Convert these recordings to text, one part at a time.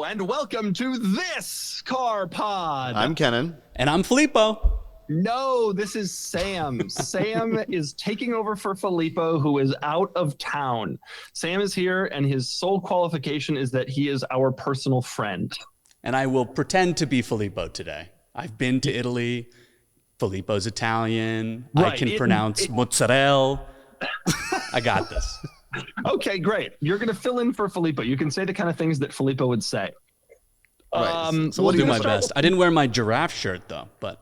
and welcome to This Car Pod. I'm Kennan. And I'm Filippo. No, this is Sam. Sam is taking over for Filippo, who is out of town. Sam is here, and his sole qualification is that he is our personal friend. And I will pretend to be Filippo today. I've been to Italy. Filippo's Italian. Right. I can pronounce mozzarella. I got this. Okay, great. You're going to fill in for Filippo. You can say the kind of things that Filippo would say. Right. So we'll do my best. I didn't wear my giraffe shirt, though, but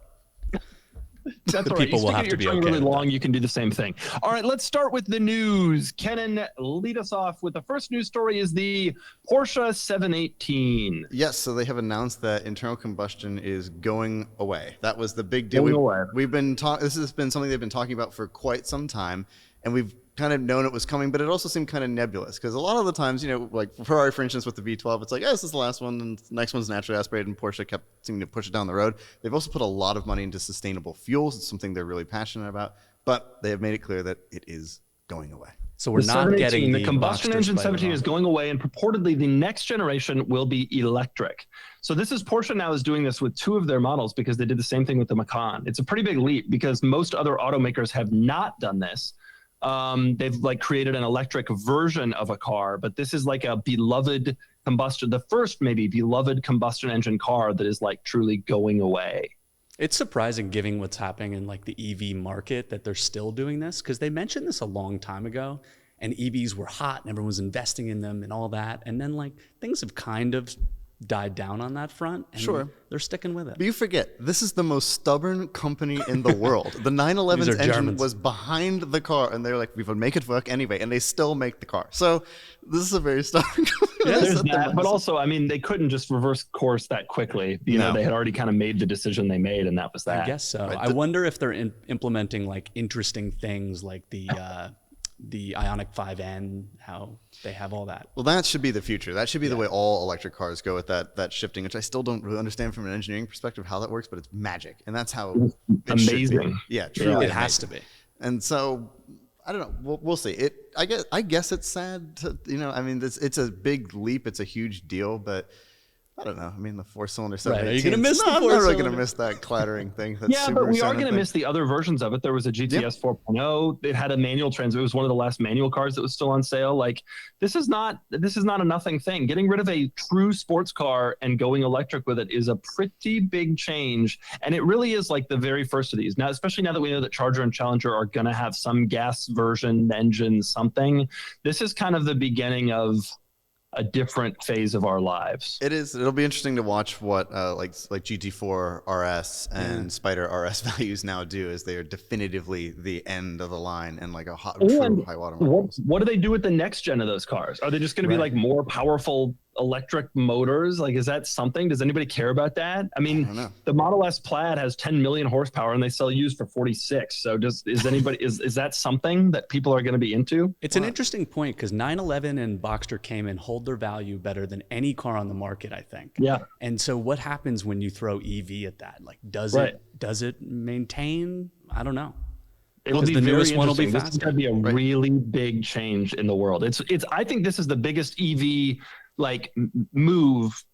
that's the all right. people will have to be okay. Really long, you can do the same thing. All right, let's start with the news. Kennan, lead us off with the first news story is the Porsche 718. Yes, so they have announced that internal combustion is going away. That was the big deal. We've been this has been something they've been talking about for quite some time, and we've kind of known it was coming, but it also seemed kind of nebulous because a lot of the times, like Ferrari, for instance, with the V12, it's like, this is the last one, and the next one's naturally aspirated, and Porsche kept seeming to push it down the road. They've also put a lot of money into sustainable fuels. It's something they're really passionate about, but they have made it clear that it is going away. So we're not getting the combustion engine 17 is going away, and purportedly the next generation will be electric. So this is Porsche now is doing this with two of their models because they did the same thing with the Macan. It's a pretty big leap because most other automakers have not done this. They've created an electric version of a car, but this is like a beloved combustion, the first maybe beloved combustion engine car that is truly going away. It's surprising given what's happening in the EV market that they're still doing this, because they mentioned this a long time ago and EVs were hot and everyone was investing in them and all that. And then things have kind of died down on that front, and they're sticking with it. But you forget, this is the most stubborn company in the world. The 911's engine Germans. was behind the car, and they're like, we will make it work anyway, and they still make the car. So this is a very stubborn company. Yeah, there's that, but also, they couldn't just reverse course that quickly. They had already kind of made the decision they made, and that was that. I guess so. Right. I wonder if they're implementing interesting things like the Ioniq 5N, how they have all that. Well, that should be the future. That should be the way all electric cars go, with that shifting, which I still don't really understand from an engineering perspective how that works, but it's magic. And that's how it amazing. Yeah, truly. It has to be. And so, I don't know. We'll see. I guess it's sad to, it's a big leap. It's a huge deal, but I don't know. The four-cylinder 718. Right. Are you going to miss the four-cylinder? I'm not really going to miss that clattering thing. But we are going to miss the other versions of it. There was a GTS 4.0. It had a manual transmission. It was one of the last manual cars that was still on sale. This is not a nothing thing. Getting rid of a true sports car and going electric with it is a pretty big change. And it really is the very first of these. Now, especially now that we know that Charger and Challenger are going to have some gas version engine something. This is kind of the beginning of a different phase of our lives. It is. It'll be interesting to watch what like GT4 RS and Spider RS values now do, as they are definitively the end of the line and a true high water mark. What do they do with the next gen of those cars? Are they just going to be more powerful electric motors? Is that something? Does anybody care about that? I don't know. The Model S Plaid has 10 million horsepower and they sell used for 46. So is that something that people are going to be into? It's an interesting point, because 911 and Boxster Cayman hold their value better than any car on the market, I think. Yeah. And so what happens when you throw EV at that? Does it maintain? I don't know. It'll be the newest one will be faster. This is going to be a really big change in the world. I think this is the biggest EV move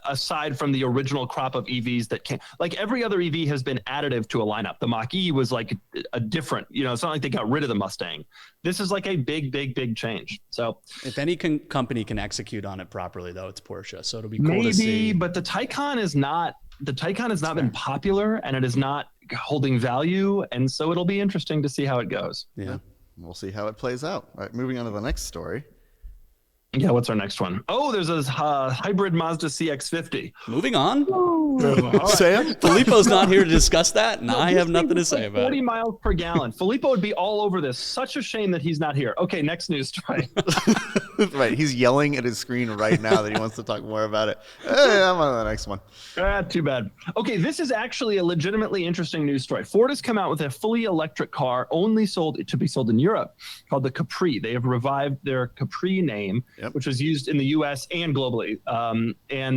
aside from the original crop of EVs that came. Every other EV has been additive to a lineup. The Mach-E was a different, it's not like they got rid of the Mustang. This is a big change. So if any company can execute on it properly, though, it's Porsche. So it'll be cool to see. Maybe, but the Taycan has not been popular, and it is not holding value. And so it'll be interesting to see how it goes. Yeah. We'll see how it plays out. All right, moving on to the next story. Yeah, what's our next one? Oh, there's a hybrid Mazda CX-50. Moving on. Sam? Filippo's not here to discuss that, and I have nothing to say about it. 40 miles per gallon. Filippo would be all over this. Such a shame that he's not here. Okay, next news story. Right, he's yelling at his screen right now that he wants to talk more about it. Hey, I'm on to the next one. Too bad. Okay, this is actually a legitimately interesting news story. Ford has come out with a fully electric car only to be sold in Europe called the Capri. They have revived their Capri name, which was used in the US and globally.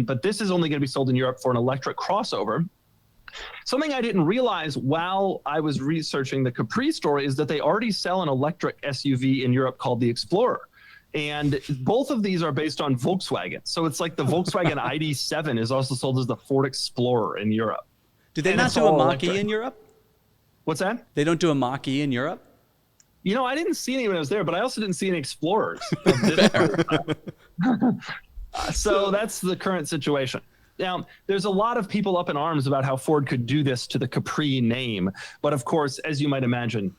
But this is only going to be sold in Europe for an electric crossover. Something I didn't realize while I was researching the Capri story is that they already sell an electric SUV in Europe called the Explorer. And both of these are based on Volkswagen. So it's like the Volkswagen ID.7 is also sold as the Ford Explorer in Europe. Do they And not it's do a all Mach-E electric. in Europe? What's that? They don't do a Mach-E in Europe? You know, I didn't see any when I was there, but I also didn't see any Explorers. So that's the current situation. Now, there's a lot of people up in arms about how Ford could do this to the Capri name. But of course, as you might imagine,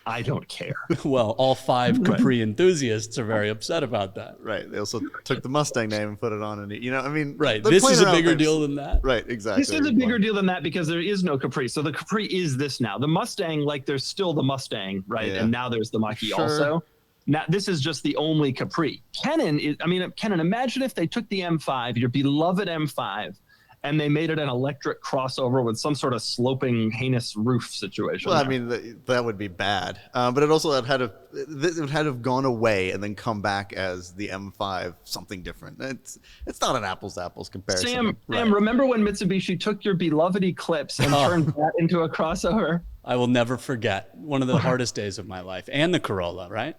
I don't care. Well, all 5 Capri enthusiasts are very upset about that. Right. They also took the Mustang name and put it on, and I mean, Right. they're This is playing a around bigger with deal this. than that. Right. Exactly. This is a bigger deal than that because there is no Capri. So the Capri is this now. The Mustang, like there's still the Mustang, right? Yeah. And now there's the Mach-E Sure. also. Now this is just the only Capri. Kennan, imagine if they took the M5, your beloved M5, and they made it an electric crossover with some sort of sloping, heinous roof situation. Well, I there. mean, that would be bad. But it also it would have gone away and then come back as the M5, something different. It's not an apples to apples comparison. Sam, Right. remember when Mitsubishi took your beloved Eclipse and turned that into a crossover? I will never forget. One of the hardest days of my life. And the Corolla, right?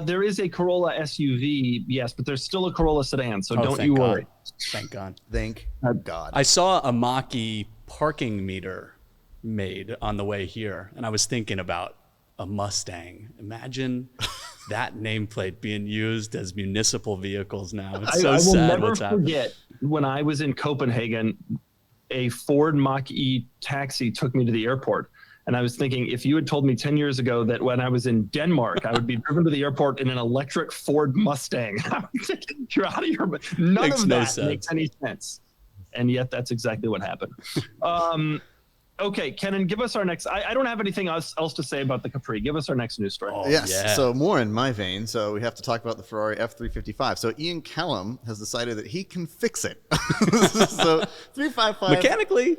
There is a Corolla SUV, yes, but there's still a Corolla sedan, so don't thank you God. worry. Thank God. Thank God. I saw a Mach-E parking meter made on the way here, and I was thinking about a Mustang. Imagine that nameplate being used as municipal vehicles now. It's so I will sad never what's happening. forget when I was in Copenhagen, a Ford Mach-E taxi took me to the airport. And I was thinking, if you had told me 10 years ago that when I was in Denmark, I would be driven to the airport in an electric Ford Mustang, I was thinking, you're out of your mind. None Makes of no that sense. makes any sense. And yet that's exactly what happened. Okay, Kennan, give us our next. I don't have anything else to say about the Capri. Give us our next news story. Oh, Yes. yeah. So more in my vein. So we have to talk about the Ferrari F355. So Ian Callum has decided that he can fix it. So 355 Mechanically,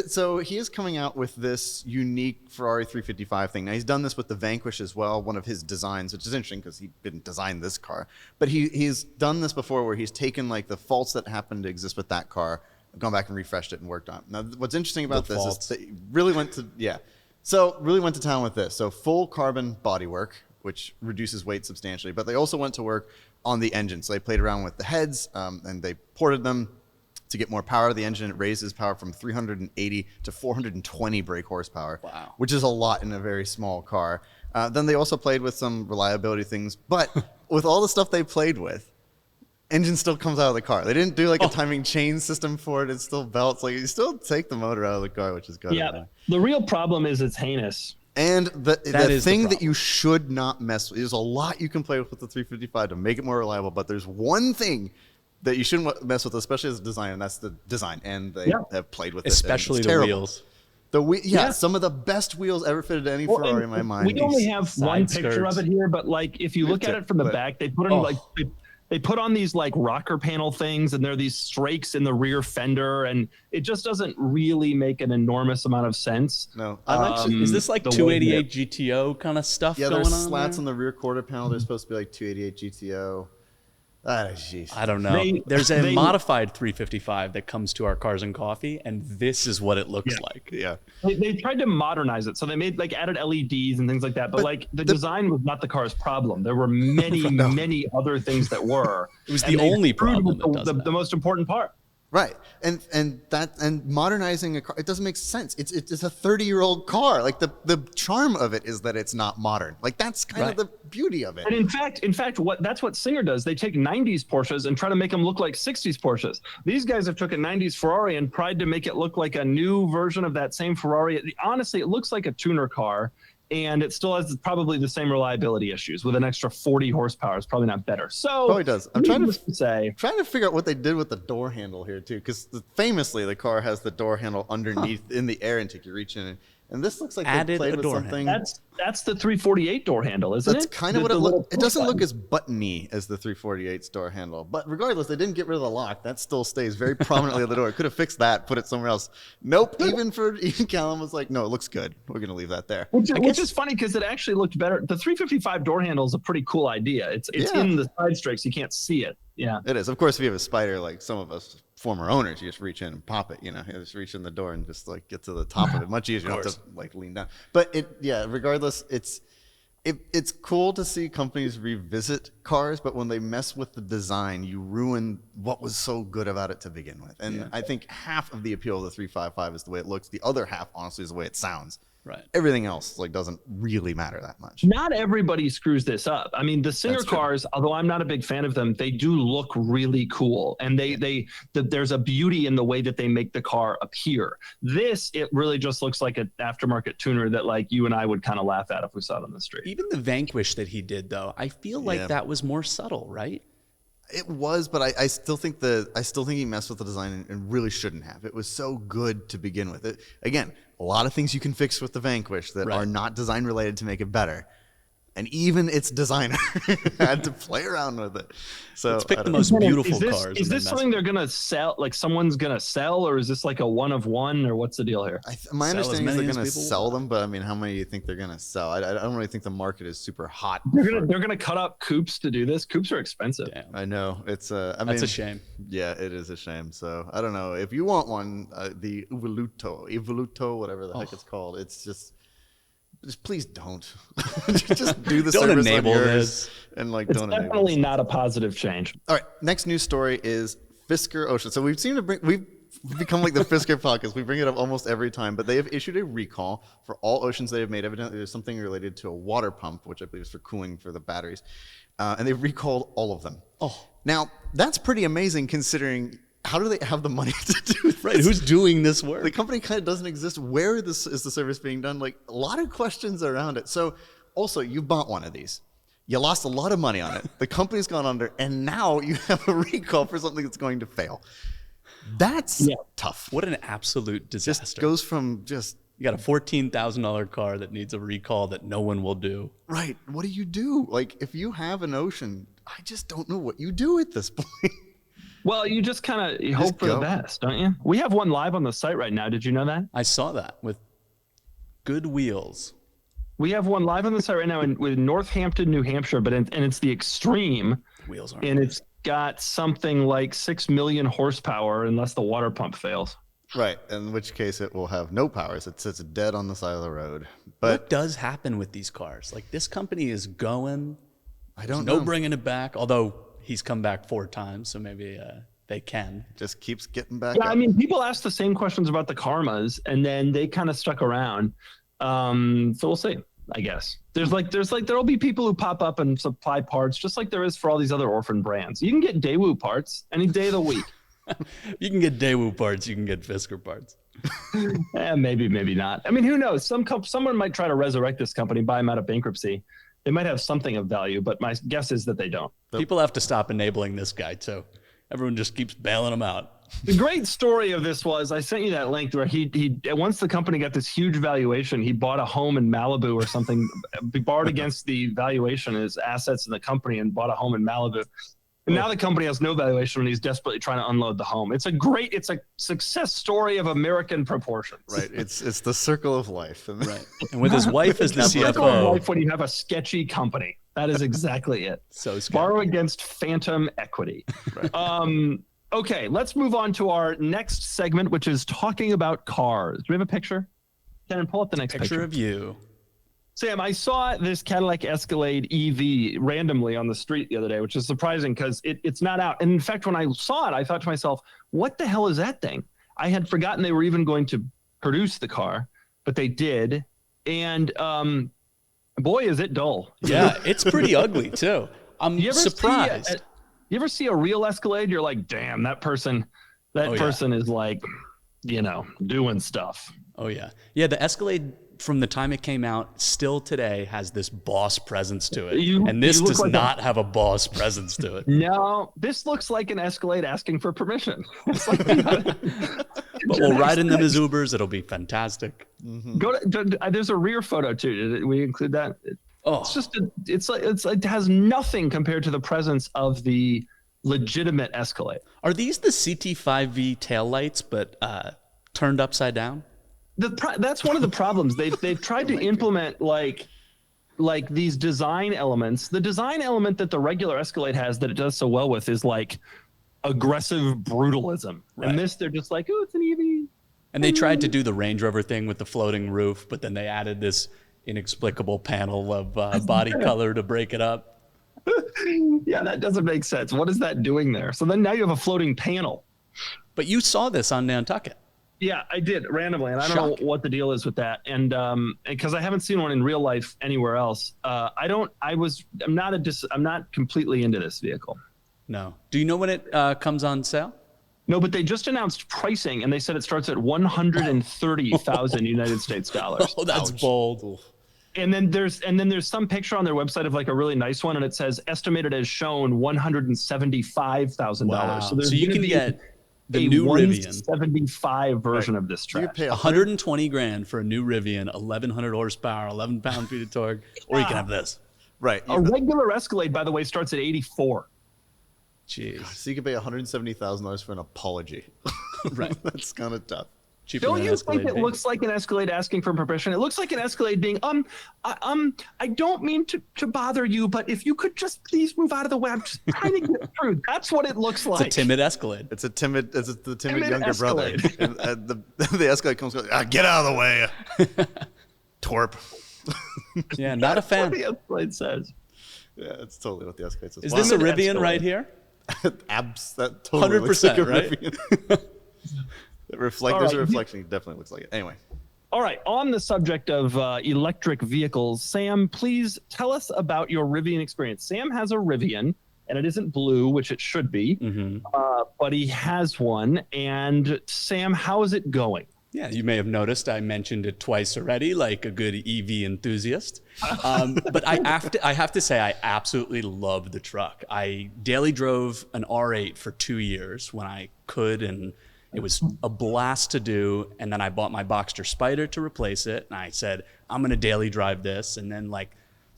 so he is coming out with this unique Ferrari 355 thing. Now he's done this with the Vanquish as well, one of his designs, which is interesting because he didn't design this car. But he's done this before where he's taken like the faults that happen to exist with that car, gone back and refreshed it and worked on it. Now what's interesting about this is that he really went to town with this. So full carbon bodywork, which reduces weight substantially, but they also went to work on the engine. So they played around with the heads and they ported them to get more power out of the engine. It raises power from 380 to 420 brake horsepower, Wow. which is a lot in a very small car. Then they also played with some reliability things, but with all the stuff they played with, engine still comes out of the car. They didn't do like a timing chain system for it. It's still belts. Like you still take the motor out of the car, which is good. Yeah, the real problem is it's heinous. And the is the thing that problem. you should not mess with, there's a lot you can play with the 355 to make it more reliable, but there's one thing that you shouldn't mess with, especially as a design, and that's the design. And they have played with especially it. It's the terrible. wheels. Yeah, some of the best wheels ever fitted to any Ferrari in my mind. We only have one side picture of skirts. it here, but like if you look at it from the back, they put in they put on these like rocker panel things, and there are these strakes in the rear fender, and it just doesn't really make an enormous amount of sense. No, Is this like the 288 GTO kind of stuff yeah, going there's on slats there? on the rear quarter panel. They're supposed to be like 288 GTO. Jeez. I don't know. There's a they- modified 355 that comes to our Cars and Coffee, and this is what it looks like. Yeah. They tried to modernize it, so they made like added LEDs and things like that. But like the design was not the car's problem. There were many, many other things that were. It was And the they only screwed problem with that does that. the most important part. Right, and modernizing a car, it doesn't make sense. It's a 30-year-old car. Like the charm of it is that it's not modern. Like that's kind of the beauty of it. And in fact, that's what Singer does. They take 90s Porsches and try to make them look like 60s Porsches. These guys have took a 90s Ferrari and tried to make it look like a new version of that same Ferrari. Honestly, it looks like a tuner car, and it still has probably the same reliability issues with an extra 40 horsepower. It's probably not better. So Probably does. I'm trying to say. Trying to figure out what they did with the door handle here too, because famously the car has the door handle underneath in the air intake. You reach in, and this looks like they Added played a with door something. That's the 348 door handle, isn't That's it? kind of The- what it the looks. little It doesn't push look button. as buttony as the 348's door handle, but regardless, they didn't get rid of the lock. That still stays very prominently at the door. Could have fixed that, put it somewhere else. Nope. Even Callum was like, no, it looks good. We're gonna leave that there. Which is funny because it actually looked better. The 355 door handle is a pretty cool idea. It's Yeah. in the side strakes. You can't see it. Yeah. It is. Of course, if you have a Spider like some of us former owners, you just reach in and pop it. You know, you just reach in the door and just like get to the top of it. Much easier. You don't have to like lean down. But regardless, it's. It's cool to see companies revisit cars, but when they mess with the design, you ruin what was so good about it to begin with. And I think half of the appeal of the 355 is the way it looks. The other half, honestly, is the way it sounds. Right. Everything else doesn't really matter that much. Not everybody screws this up. I mean, the Singer cars, although I'm not a big fan of them, they do look really cool, and there's a beauty in the way that they make the car appear. This, it really just looks like an aftermarket tuner that like you and I would kind of laugh at if we saw it on the street. Even the Vanquish that he did, though, I feel like that was more subtle, right? It was, but I still think he messed with the design and really shouldn't have. It was so good to begin with. Again, a lot of things you can fix with the Vanquish that are not design related to make it better. And even its designer had to play around with it. So let's pick the most beautiful cars. Is this something they're gonna sell? Like someone's gonna sell, or is this like a one of one, or what's the deal here? My understanding is they're gonna sell them, but I mean, how many do you think they're gonna sell? I don't really think the market is super hot. They're gonna cut up coupes to do this. Coupes are expensive. Damn. I know it's that's a shame. Yeah, it is a shame. So I don't know if you want one, the Evoluto, whatever the heck it's called. It's just please don't. Just do the don't service enable on yours this. and like It's don't enable definitely not a positive change. All right, next news story is Fisker Ocean. So we've become like the Fisker podcast. We bring it up almost every time, but they have issued a recall for all Oceans they have made. Evidently, there's something related to a water pump, which I believe is for cooling for the batteries, and they've recalled all of them. Oh, now that's pretty amazing considering. How do they have the money to do this? Right, who's doing this work? The company kind of doesn't exist. Where is the service being done? Like a lot of questions around it. So also you bought one of these. You lost a lot of money on it. The company's gone under, and now you have a recall for something that's going to fail. That's tough. What an absolute disaster. Just goes from just... You got a $14,000 car that needs a recall that no one will do. Right. What do you do? Like if you have an Ocean, I just don't know what you do at this point. Well, you just kind of hope for the best, don't you? We have one live on the site right now. Did you know that? I saw that with good wheels. We have one live on the site right now with Northampton, New Hampshire, but and it's the Extreme. Wheels aren't. And it's got something like 6 million horsepower unless the water pump fails. Right, in which case it will have no power. It sits dead on the side of the road. But what does happen with these cars? Like this company is going. I don't know. No bringing it back, although he's come back 4 times, so maybe they can. Just keeps getting back up. I mean, people ask the same questions about the Karmas, and then they kind of stuck around. So we'll see, I guess. There'll be people who pop up and supply parts, just like there is for all these other orphan brands. You can get Daewoo parts any day of the week. You can get Daewoo parts. You can get Fisker parts. Maybe not. I mean, who knows? Someone might try to resurrect this company, buy them out of bankruptcy. They might have something of value, but my guess is that they don't. People have to stop enabling this guy, too. Everyone just keeps bailing him out. The great story of this was, I sent you that link where he once the company got this huge valuation, he bought a home in Malibu or something, borrowed against the valuation, his assets in the company, and bought a home in Malibu. And now the company has no valuation, and he's desperately trying to unload the home. It's a success story of American proportions. Right. It's the circle of life. Right. And with his wife as the CFO. Circle of life when you have a sketchy company. That is exactly it. So scary. Borrow against phantom equity. Right. Okay, let's move on to our next segment, which is talking about cars. Do we have a picture? Kennan, pull up the next picture. Picture of you. Sam, I saw this Cadillac Escalade EV randomly on the street the other day, which is surprising because it's not out. And in fact, when I saw it, I thought to myself, what the hell is that thing? I had forgotten they were even going to produce the car, but they did. And boy, is it dull. Yeah, it's pretty ugly, too. I'm surprised. You ever see a real Escalade? You're like, damn, that person is like, doing stuff. Oh, yeah. Yeah, the Escalade, from the time it came out, still today has this boss presence to it. And this does not have a boss presence to it. No, this looks like an Escalade asking for permission. It's like, but we'll ride in them as Ubers. It'll be fantastic. Mm-hmm. There's a rear photo too. Did we include that? Oh, it has nothing compared to the presence of the legitimate Escalade. Are these the CT5V taillights, but turned upside down? That's one of the problems. They've tried to implement like these design elements. The design element that the regular Escalade has that it does so well with is like aggressive brutalism. Right. And this, they're just like, oh, it's an EV. And they tried to do the Range Rover thing with the floating roof, but then they added this inexplicable panel of body color to break it up. Yeah, that doesn't make sense. What is that doing there? So then now you have a floating panel. But you saw this on Nantucket. Yeah, I did randomly, and I don't know what the deal is with that. And because I haven't seen one in real life anywhere else, I'm not completely into this vehicle. No. Do you know when it comes on sale? No, but they just announced pricing, and they said it starts at 130,000 United States dollars. Oh, that's bold. And then there's some picture on their website of like a really nice one, and it says estimated as shown $175,000. Wow. So you can get the new Rivian 175 version of this track. You pay 120 grand for a new Rivian, 1,100 horsepower, 11 pound-feet of torque, or you can have this. Right. A regular Escalade, by the way, starts at 84. Jeez. So you can pay $170,000 for an apology. Right. That's kind of tough. Cheaper Don't than you think Escalade it looks like an Escalade asking for permission? It looks like an Escalade being, I don't mean to bother you, but if you could just please move out of the way, I'm just trying to get through. That's what it looks like. It's a timid Escalade. It's the timid younger Escalade. brother. And, the Escalade comes, get out of the way, twerp. Yeah, not a fan. That's what the Escalade says. Yeah, it's totally what the Escalade says. Is this a Timid Rivian Escalade. right here? That totally 100%, looks like a right? Rivian. There's a reflection. It definitely looks like it. Anyway. All right. On the subject of electric vehicles, Sam, please tell us about your Rivian experience. Sam has a Rivian, and it isn't blue, which it should be, but he has one. And Sam, how is it going? Yeah, you may have noticed I mentioned it twice already, like a good EV enthusiast. But I have to say I absolutely love the truck. I daily drove an R8 for 2 years when I could, and it was a blast to do. And then I bought my Boxster Spider to replace it, and I said, I'm going to daily drive this. And then like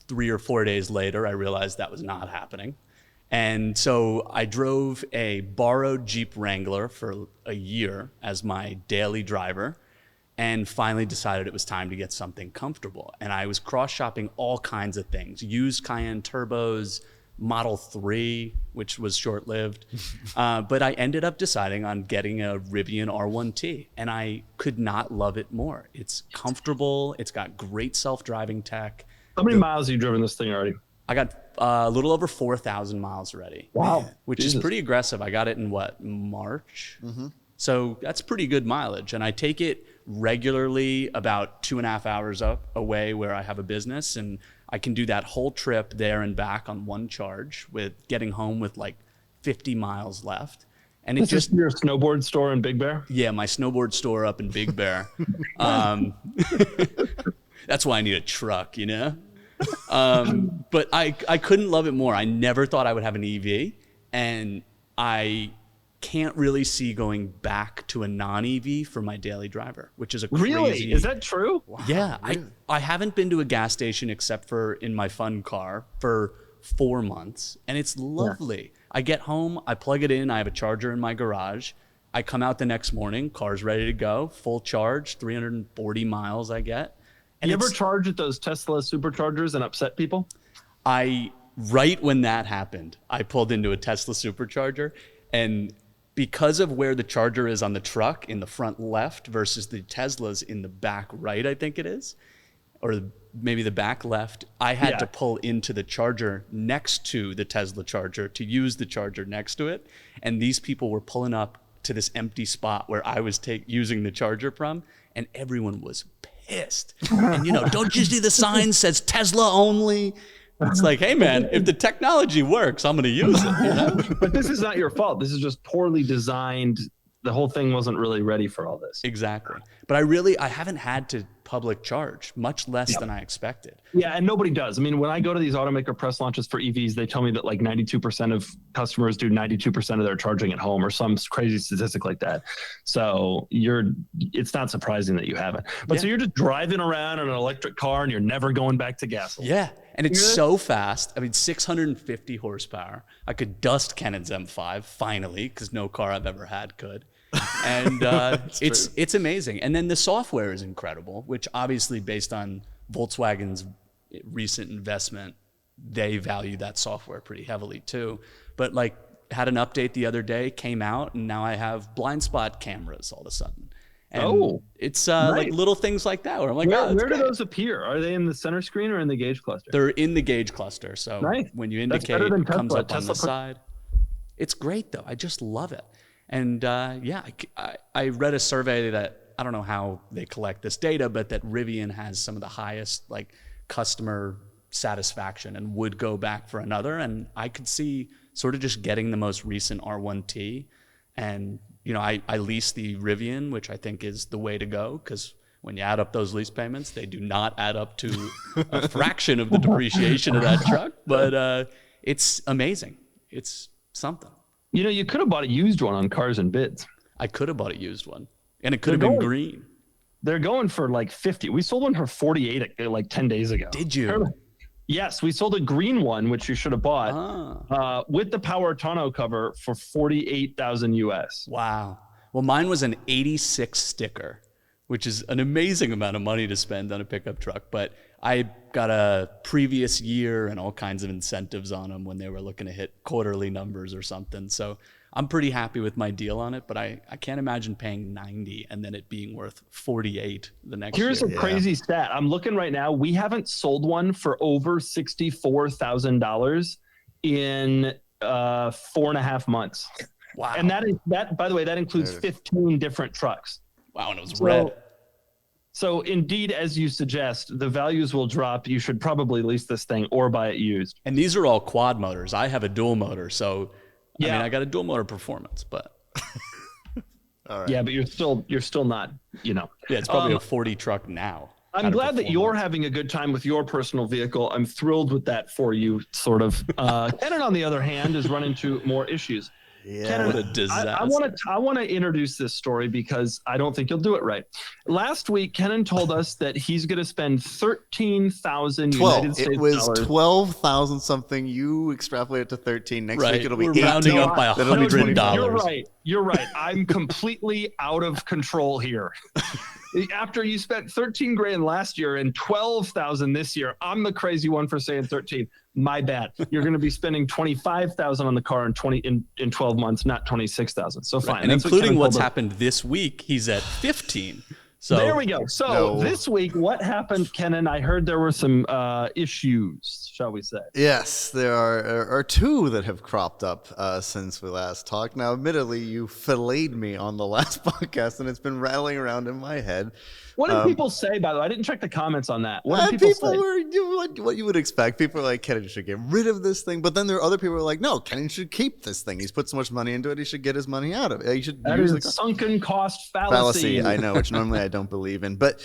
3 or 4 days later, I realized that was not happening. And so I drove a borrowed Jeep Wrangler for a year as my daily driver, and finally decided it was time to get something comfortable. And I was cross-shopping all kinds of things, used Cayenne turbos, Model 3, which was short-lived. But I ended up deciding on getting a Rivian R1T, and I could not love it more. It's comfortable. It's got great self-driving tech. How many miles have you driven this thing already? I got a little over 4,000 miles already. Wow. Which is pretty aggressive. I got it in March? So that's pretty good mileage. And I take it regularly about 2.5 hours away where I have a business. And I can do that whole trip there and back on one charge with getting home with like 50 miles left. And it's just your snowboard store in Big Bear? Yeah, my snowboard store up in Big Bear. That's why I need a truck, you know? But I couldn't love it more. I never thought I would have an EV, and I can't really see going back to a non-EV for my daily driver, which is a crazy... Really? Is that true? Wow. Yeah. I haven't been to a gas station except for in my fun car for 4 months, and it's lovely. Yeah. I get home, I plug it in, I have a charger in my garage. I come out the next morning, car's ready to go, full charge, 340 miles I get. And you ever charge at those Tesla superchargers and upset people? Right when that happened, I pulled into a Tesla supercharger, and because of where the charger is on the truck in the front left versus the Tesla's in the back right, I think it is, or maybe the back left, I had to pull into the charger next to the Tesla charger to use the charger next to it. And these people were pulling up to this empty spot where I was using the charger from, and everyone was pissed. And don't you see the sign says Tesla only? It's like, hey man, if the technology works, I'm going to use it. But this is not your fault. This is just poorly designed. The whole thing wasn't really ready for all this. Exactly. But I haven't had to public charge, much less than I expected. Yeah, and nobody does. I mean, when I go to these automaker press launches for EVs, they tell me that like 92% of customers do 92% of their charging at home, or some crazy statistic like that. So it's not surprising that you haven't. But so you're just driving around in an electric car and you're never going back to gasoline. Yeah. And it's so fast. I mean, 650 horsepower. I could dust Kennan's M5 finally, because no car I've ever had could. And it's amazing. And then the software is incredible, which obviously based on Volkswagen's recent investment, they value that software pretty heavily too. But had an update the other day, came out, and now I have blind spot cameras all of a sudden. And it's nice. like little things like that where I'm like, where do those appear? Are they in the center screen or in the gauge cluster? They're in the gauge cluster. So nice. When you indicate, it comes up on the side. It's great though. I just love it. And I read a survey that, I don't know how they collect this data, but that Rivian has some of the highest like customer satisfaction and would go back for another. And I could see sort of just getting the most recent R1T. And, you know, I lease the Rivian, which I think is the way to go, because when you add up those lease payments, they do not add up to a fraction of the depreciation of that truck. But it's amazing. It's something. You know, you could have bought a used one on Cars and Bids. I could have bought a used one, and it could have been green. They're going for like 50. We sold one for 48 like 10 days ago. Did you? Yes, we sold a green one, which you should have bought, with the power tonneau cover for 48,000 US. Wow. Well, mine was an 86 sticker, which is an amazing amount of money to spend on a pickup truck. But I got a previous year and all kinds of incentives on them when they were looking to hit quarterly numbers or something. So I'm pretty happy with my deal on it, but I can't imagine paying 90 and then it being worth 48 the next year. Here's a crazy stat. I'm looking right now. We haven't sold one for over $64,000 in 4.5 months. Wow. And that, by the way, that includes 15 different trucks. Wow. And it was red. So indeed, as you suggest, the values will drop. You should probably lease this thing or buy it used. And these are all quad motors. I have a dual motor, so I mean, I got a dual motor performance, but all right. Yeah, but you're still not, you know. Yeah, it's probably a 40 truck now. I'm glad that you're having a good time with your personal vehicle. I'm thrilled with that for you, sort of. Kennan, on the other hand, is running into more issues. Yeah. Kennan, what a disaster. I want to introduce this story because I don't think you'll do it right. Last week, Kennan told us that he's going to spend 13,000 United States dollars. It was 12,000 something. You extrapolate it to 13. Next week it'll be We're rounding up by $100. You're right. I'm completely out of control here. After you spent 13 grand last year and 12,000 this year, I'm the crazy one for saying 13. My bad. You're going to be spending 25,000 on the car in 12 months, not 26,000. So fine. And including what's happened this week, he's at 15. So there we go. So this week, what happened, Kennan? I heard there were some issues, shall we say? Yes, there are two that have cropped up since we last talked. Now, admittedly, you filleted me on the last podcast, and it's been rattling around in my head. What did people say, by the way? I didn't check the comments on that. What did people say? What you would expect. People are like, Kennan should get rid of this thing. But then there are other people who are like, no, Kennan should keep this thing. He's put so much money into it. He should get his money out of it. He should use a sunken cost fallacy. I know, which normally I don't believe in. But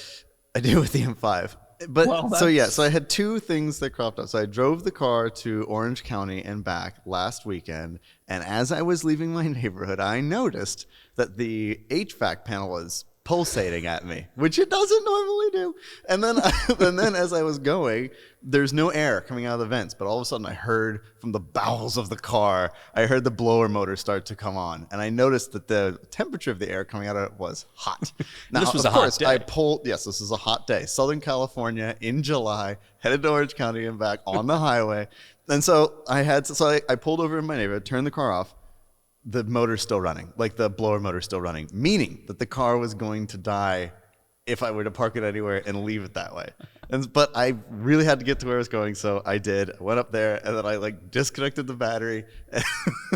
I do with the M5. But so I had two things that cropped up. So I drove the car to Orange County and back last weekend. And as I was leaving my neighborhood, I noticed that the HVAC panel was pulsating at me, which it doesn't normally do. And then as I was going, there's no air coming out of the vents, but all of a sudden I heard from the bowels of the car, I heard the blower motor start to come on, and I noticed that the temperature of the air coming out of it was hot. Now, this was of a hot course, day. this is a hot day. Southern California in July, headed to Orange County and back on the highway. And so I pulled over in my neighborhood, turned the car off. The motor's still running, like the blower motor's still running, meaning that the car was going to die if I were to park it anywhere and leave it that way. But I really had to get to where I was going, so I did. I went up there, and then I disconnected the battery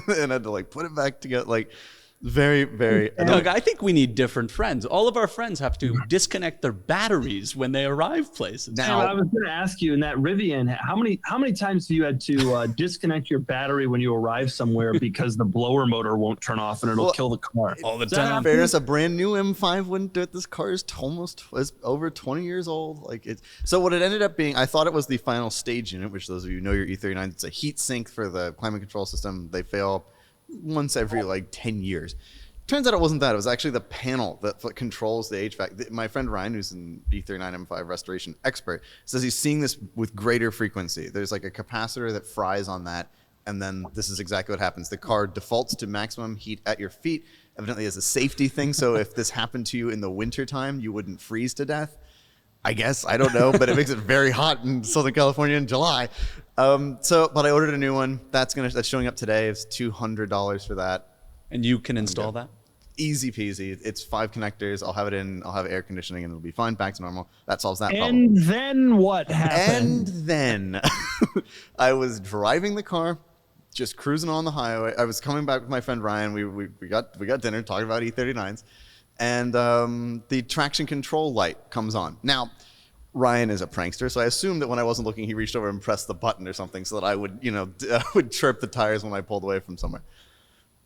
and had to put it back together. Very, very. Doug, I think we need different friends. All of our friends have to disconnect their batteries when they arrive places. Now, I was going to ask you in that Rivian, how many times have you had to disconnect your battery when you arrive somewhere because the blower motor won't turn off and it'll kill the car? All the time. Fairness, a brand new M5 wouldn't do it. This car is over 20 years old. So what it ended up being, I thought it was the final stage unit, which those of you who know your E39, it's a heat sink for the climate control system. They fail once every 10 years. Turns out it wasn't that. It was actually the panel that controls the HVAC. My friend Ryan, who's an E39 M5 restoration expert, says he's seeing this with greater frequency. There's a capacitor that fries on that, and then this is exactly what happens. The car defaults to maximum heat at your feet, evidently as a safety thing. So if this happened to you in the wintertime, you wouldn't freeze to death. I guess, I don't know, but it makes it very hot in Southern California in July. But I ordered a new one. That's showing up today. It's $200 for that. And you can install that? Easy peasy. It's 5 connectors. I'll have air conditioning and it'll be fine. Back to normal. That solves that problem. And then what happened? And then I was driving the car, just cruising on the highway. I was coming back with my friend Ryan. We got dinner, talking about E39s, and the traction control light comes on. Now, Ryan is a prankster, so I assumed that when I wasn't looking, he reached over and pressed the button or something so that I would, would chirp the tires when I pulled away from somewhere.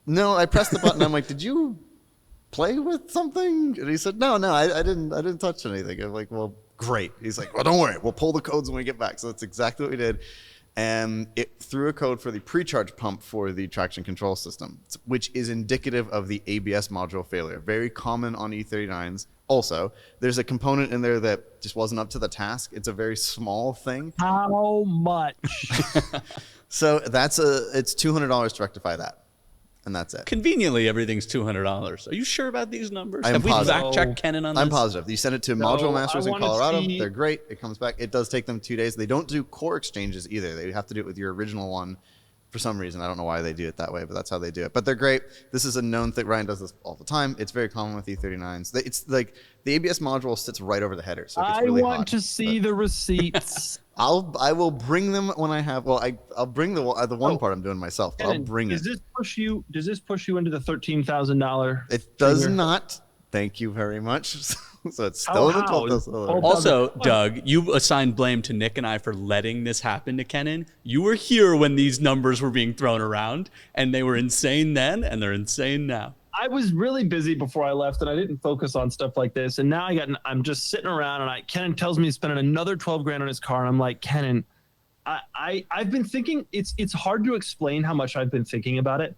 No, I pressed the button. I'm like, did you play with something? And he said, no, I didn't touch anything. I'm like, well, great. He's like, well, don't worry, we'll pull the codes when we get back. So that's exactly what we did. And it threw a code for the pre-charge pump for the traction control system, which is indicative of the ABS module failure. Very common on E39s. Also, there's a component in there that just wasn't up to the task. It's a very small thing. How much? So it's $200 to rectify that. And that's it. Conveniently, everything's $200. Are you sure about these numbers? Have we fact-checked Kennan on this? I'm positive. You send it to Module Masters in Colorado. They're great. It comes back. It does take them 2 days. They don't do core exchanges either. They have to do it with your original one for some reason. I don't know why they do it that way, but that's how they do it. But they're great. This is a known thing. Ryan does this all the time. It's very common with E39s. It's like the ABS module sits right over the header, so it gets really hot. I want to see the receipts. I will bring them when I have. Well, I'll bring the one part I'm doing myself. But I'll bring it. Does this push you into the $13,000? It does not. Thank you very much. So it's still in the $12,000. Also, Doug, you assigned blame to Nick and I for letting this happen to Kennan. You were here when these numbers were being thrown around, and they were insane then, and they're insane now. I was really busy before I left, and I didn't focus on stuff like this. And now I'm just sitting around, and Kennan tells me he's spending another $12,000 on his car, and I'm like, Kennan, I've been thinking. It's hard to explain how much I've been thinking about it.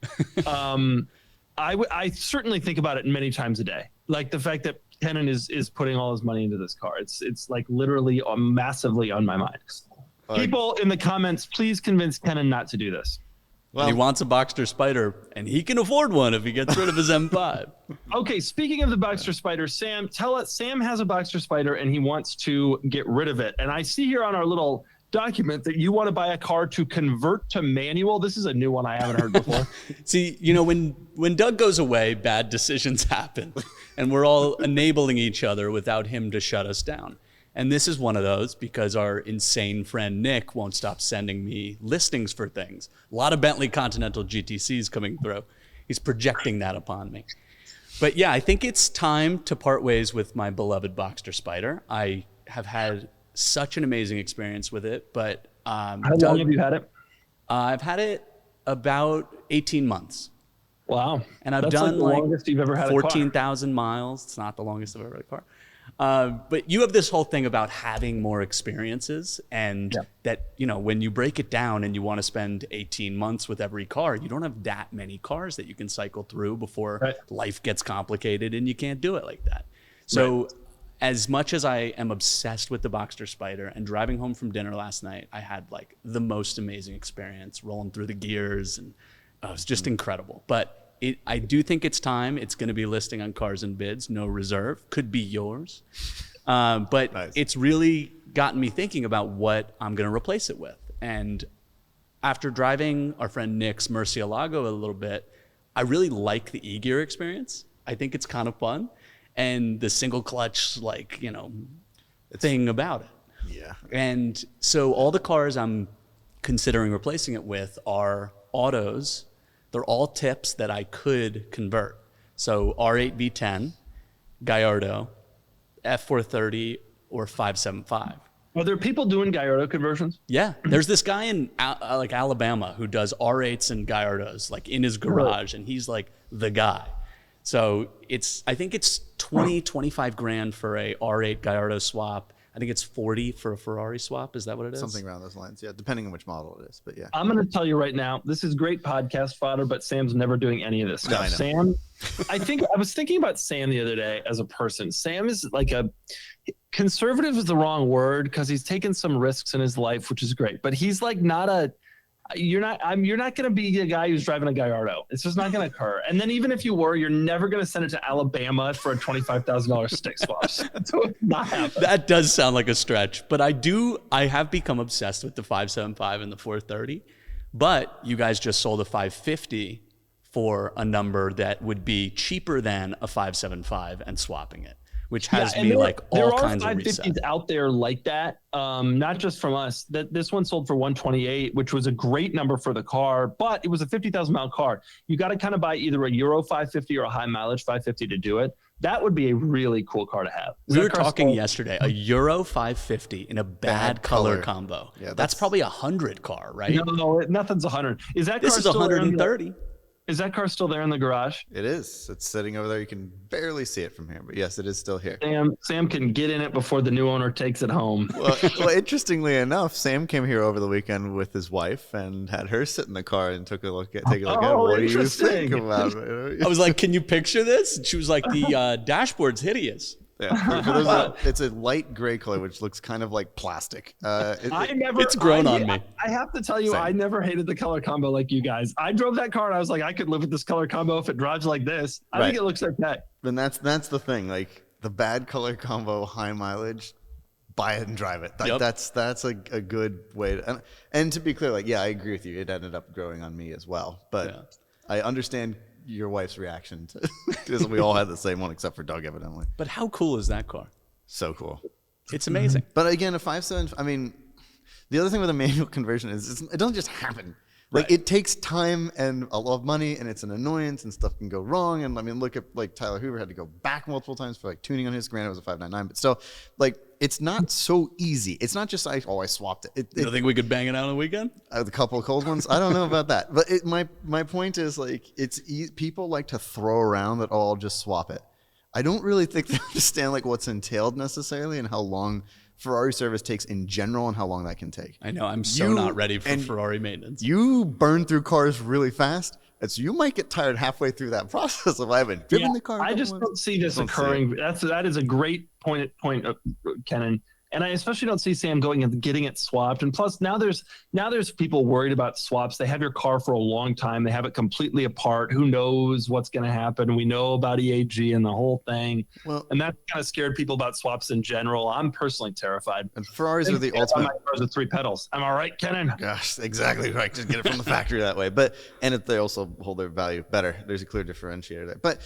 I certainly think about it many times a day. Like the fact that Kennan is putting all his money into this car. It's like literally massively on my mind. People in the comments, please convince Kennan not to do this. Well, he wants a Boxster Spider, and he can afford one if he gets rid of his M5. Okay, speaking of the Boxster Spider, Sam has a Boxster Spider, and he wants to get rid of it. And I see here on our little document that you want to buy a car to convert to manual. This is a new one I haven't heard before. See, when Doug goes away, bad decisions happen, and we're all enabling each other without him to shut us down. And this is one of those because our insane friend Nick won't stop sending me listings for things. A lot of Bentley Continental GTCs coming through. He's projecting that upon me. But yeah, I think it's time to part ways with my beloved Boxster Spider. I have had such an amazing experience with it, but how long have you had it? I've had it about 18 months. Wow. And I've done like the longest you've ever had 14,000 miles. It's not the longest I've ever had a car. But you have this whole thing about having more experiences and that, when you break it down and you want to spend 18 months with every car, you don't have that many cars that you can cycle through before life gets complicated and you can't do it like that. So as much as I am obsessed with the Boxster Spider, and driving home from dinner last night, I had like the most amazing experience rolling through the gears, and it was just incredible. But I do think it's time. It's going to be listing on Cars and Bids, no reserve. Could be yours. But It's really gotten me thinking about what I'm going to replace it with. And after driving our friend Nick's Murcielago a little bit, I really like the e-gear experience. I think it's kind of fun. And the single clutch, thing about it. Yeah. And so all the cars I'm considering replacing it with are autos. They're all tips that I could convert. So R8 V10, Gallardo, F430, or 575. Are there people doing Gallardo conversions? Yeah, there's this guy in Alabama who does R8s and Gallardos in his garage, and he's like the guy. So I think it's 25 grand for a R8 Gallardo swap. I think it's 40 for a Ferrari swap. Is that what it is? Something around those lines. Yeah, depending on which model it is. But yeah. I'm going to tell you right now, this is great podcast fodder, but Sam's never doing any of this stuff. No, Sam, I was thinking about Sam the other day as a person. Sam is like conservative is the wrong word because he's taken some risks in his life, which is great. But he's like you're not going to be a guy who's driving a Gallardo. It's just not going to occur. And then even if you were, you're never going to send it to Alabama for a $25,000 stick swap. That would not happen. That does sound like a stretch, but I have become obsessed with the 575 and the 430. But you guys just sold a 550 for a number that would be cheaper than a 575 and swapping it, which has me like all kinds of resets. There are 550s out there like that, not just from us. This one sold for 128, which was a great number for the car, but it was a 50,000 mile car. You got to kind of buy either a Euro 550 or a high mileage 550 to do it. That would be a really cool car to have. We were talking yesterday, a Euro 550 in a bad color combo. Yeah, that's probably 100 car, right? No, nothing's 100. This is 130. Is that car still there in the garage? It is. It's sitting over there. You can barely see it from here, but yes, it is still here. Sam can get in it before the new owner takes it home. Well, interestingly enough, Sam came here over the weekend with his wife and had her sit in the car and take a look at it. What do you think about it? I was like, can you picture this? And she was like, the dashboard's hideous. Yeah, it's a light gray color, which looks kind of like plastic. It's grown on me. I have to tell you, I never hated the color combo like you guys. I drove that car and I was like, I could live with this color combo if it drives like this. I think it looks okay. And that's the thing. Like the bad color combo, high mileage, buy it and drive it. That's a good way to. And to be clear, I agree with you. It ended up growing on me as well. But I understand your wife's reaction to because we all had the same one except for Doug, evidently. But how cool is that car? So cool. It's amazing. But again, a 5.7, I mean, the other thing with a manual conversion is it doesn't just happen. It takes time and a lot of money, and it's an annoyance, and stuff can go wrong. And I mean, look at Tyler Hoover had to go back multiple times for tuning on his. Granted, it was a 599, but still, it's not so easy. It's not just I swapped it. You don't think we could bang it out on the weekend? A couple of cold ones. I don't know about that, but my point is people like to throw around that I'll just swap it. I don't really think they understand what's entailed necessarily and how long Ferrari service takes in general and how long that can take. I know. I'm not ready for Ferrari maintenance. You burn through cars really fast. And so you might get tired halfway through that process if I haven't driven the car. I just don't see this occurring. That is a great point, Kennan. And I especially don't see Sam going and getting it swapped. And plus, now there's people worried about swaps. They have your car for a long time. They have it completely apart. Who knows what's going to happen? We know about EAG and the whole thing. Well, and that kind of scared people about swaps in general. I'm personally terrified. And Ferraris are the ultimate. My cars with 3 pedals. Am I right, Kennan? Gosh, exactly right. Just get it from the factory that way. They also hold their value better. There's a clear differentiator there. But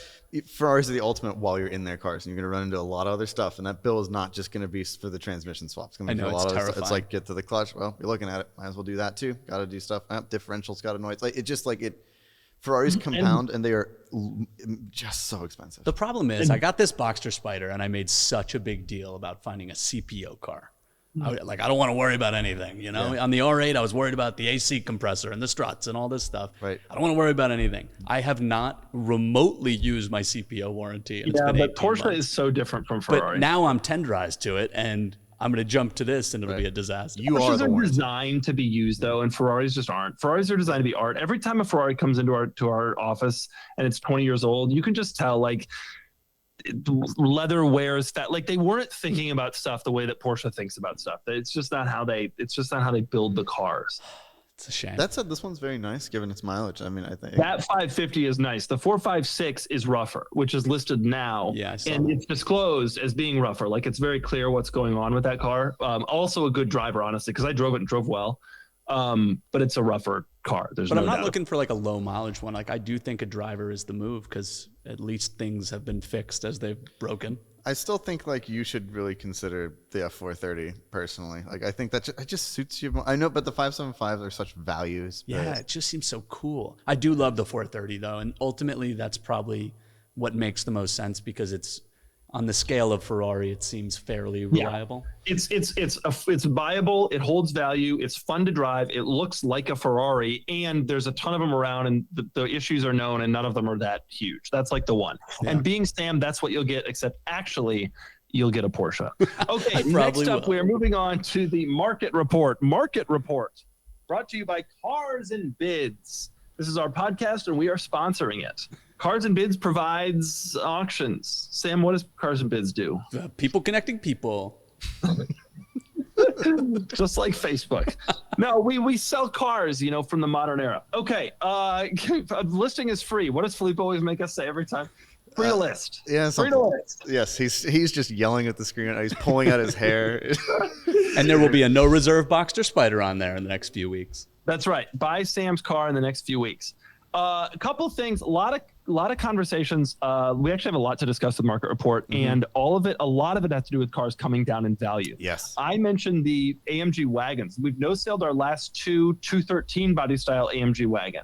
Ferraris are the ultimate while you're in their cars, and you're going to run into a lot of other stuff. And that bill is not just going to be for the transmission swaps. It's going to be a lot of other stuff. It's like get to the clutch. Well, you're looking at it. Might as well do that too. Got to do stuff. Differentials got to noise. Ferraris compound, and they are just so expensive. The problem is, I got this Boxster Spider, and I made such a big deal about finding a CPO car. I don't want to worry about anything, you know. Yeah. On the R8, I was worried about the AC compressor and the struts and all this stuff. Right. I don't want to worry about anything. I have not remotely used my CPO warranty. And it's been 18 Porsche months. is so different from Ferrari. But now I'm tenderized to it, and I'm going to jump to this, and it'll be a disaster. Porsches are designed to be used, though, and Ferraris just aren't. Ferraris are designed to be art. Every time a Ferrari comes into our office and it's 20 years old, you can just tell, leather wears that they weren't thinking about stuff the way that Porsche thinks about stuff. It's just not how they build the cars. It's a shame. That said, this one's very nice given its mileage. I mean, I think that 550 is nice. The 456 is rougher, which is listed now. Yeah, and it's disclosed as being rougher. It's very clear what's going on with that car. Also a good driver, honestly, because I drove it and drove well. But it's a rougher car. But I'm not looking for a low mileage one. I do think a driver is the move because at least things have been fixed as they've broken. I still think you should really consider the F430 personally. I think that it just suits you more. I know, but the 575s are such values. Yeah, it just seems so cool. I do love the 430 though, and ultimately that's probably what makes the most sense because it's on the scale of Ferrari, it seems fairly reliable. It's viable. It holds value. It's fun to drive. It looks like a Ferrari, and there's a ton of them around, and the issues are known, and none of them are that huge. That's the one. Yeah. And being Sam, that's what you'll get. Except actually, you'll get a Porsche. Okay. Next up, we are moving on to the market report. Market report, brought to you by Cars and Bids. This is our podcast, and we are sponsoring it. Cars and Bids provides auctions. Sam, what does Cars and Bids do? People connecting people. Just like Facebook. No, we sell cars, from the modern era. Okay, listing is free. What does Felipe always make us say every time? Free to list. Yeah, free to list. Yes, he's just yelling at the screen. He's pulling out his hair. And there will be a no reserve Boxster Spider on there in the next few weeks. That's right. Buy Sam's car in the next few weeks. A couple things, a lot of conversations. We actually have a lot to discuss with Market Report, and a lot of it has to do with cars coming down in value. Yes. I mentioned the AMG wagons. We've no-sailed our last 213 body style AMG wagon.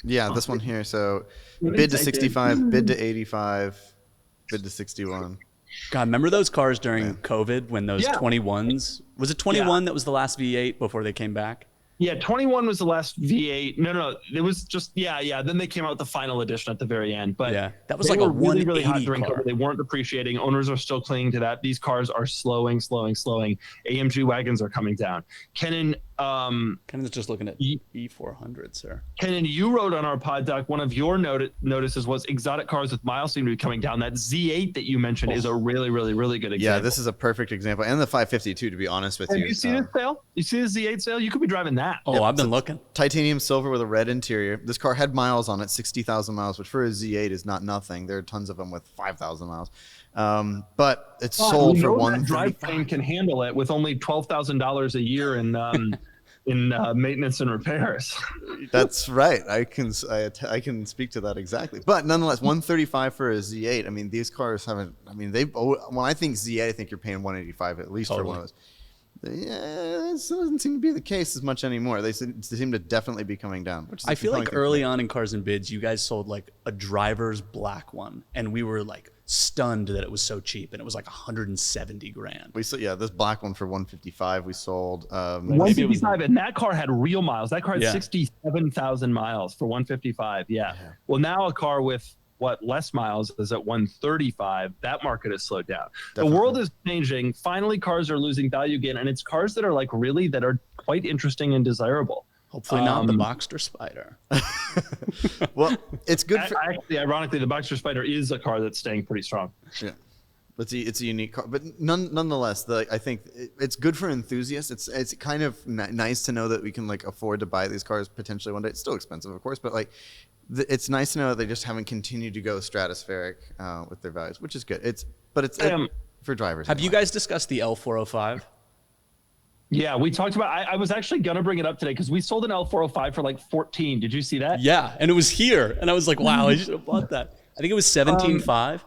Yeah, this one here. So bid to 65, bid to 85, bid to 61. God, remember those cars during COVID when those 21s? Was it 21 that was the last V8 before they came back? Yeah, 21 was the last V8. No, it was just Then they came out with the final edition at the very end. But yeah, that was like a really hot 180 during car. COVID. They weren't appreciating. Owners are still clinging to that. These cars are slowing. AMG wagons are coming down. Kennan, Kennan's just looking at E400, sir. Kennan, you wrote on our pod doc, one of your notices was exotic cars with miles seem to be coming down. That Z8 that you mentioned is a really, really, really good example. Yeah, this is a perfect example. And the 550 too, to be honest with you. Have you seen this sale? You see the Z8 sale? You could be driving that. Oh, I've been looking. Titanium silver with a red interior. This car had miles on it, 60,000 miles, which for a Z8 is not nothing. There are tons of them with 5,000 miles. But it's sold for $135. Drivetrain can handle it with only $12,000 a year in maintenance and repairs. That's right. I can speak to that exactly. But nonetheless, $135 for a Z8. I mean, these cars haven't. I mean, when I think Z8, I think you're paying $185 at least for one of those. Yeah, this doesn't seem to be the case as much anymore. They seem to definitely be coming down. Which is I feel like early on in Cars and Bids, you guys sold like a driver's black one, and we were like stunned that it was so cheap, and it was like 170 grand. We sold, this black one for 155. We sold 155, and that car had real miles. That car had 67,000 miles for 155. Yeah. Well, now a car with less miles is at 135. That market has slowed down. Definitely. The world is changing. Finally, cars are losing value again, and it's cars that are that are quite interesting and desirable. Hopefully not the Boxster Spider. Well, it's good. Actually, ironically, the Boxster Spider is a car that's staying pretty strong. Yeah. It's a unique car, but nonetheless, I think it's good for enthusiasts. It's kind of nice to know that we can afford to buy these cars potentially one day. It's still expensive, of course, but it's nice to know that they just haven't continued to go stratospheric with their values, which is good. It's for drivers. Have you guys discussed the L405? Yeah, we talked about. I was actually gonna bring it up today because we sold an L405 for like 14. Did you see that? Yeah, and it was here, and I was like, wow, I should have bought that. I think it was 17.5.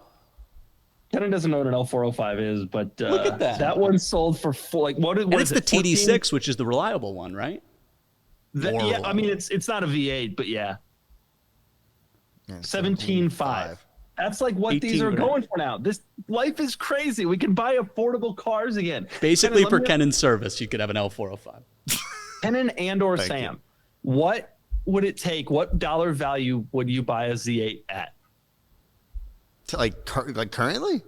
Kennan doesn't know what an L405 is, but look at that. That one sold for what and it's the TD6, which is the reliable one, right? Yeah, I mean it's not a V8, but yeah. 17.5. That's like what these are going for now. This life is crazy. We can buy affordable cars again. Basically, for Kennan's service, you could have an L405. Kennan and/or Sam, what would it take? What dollar value would you buy a Z8 at? Currently?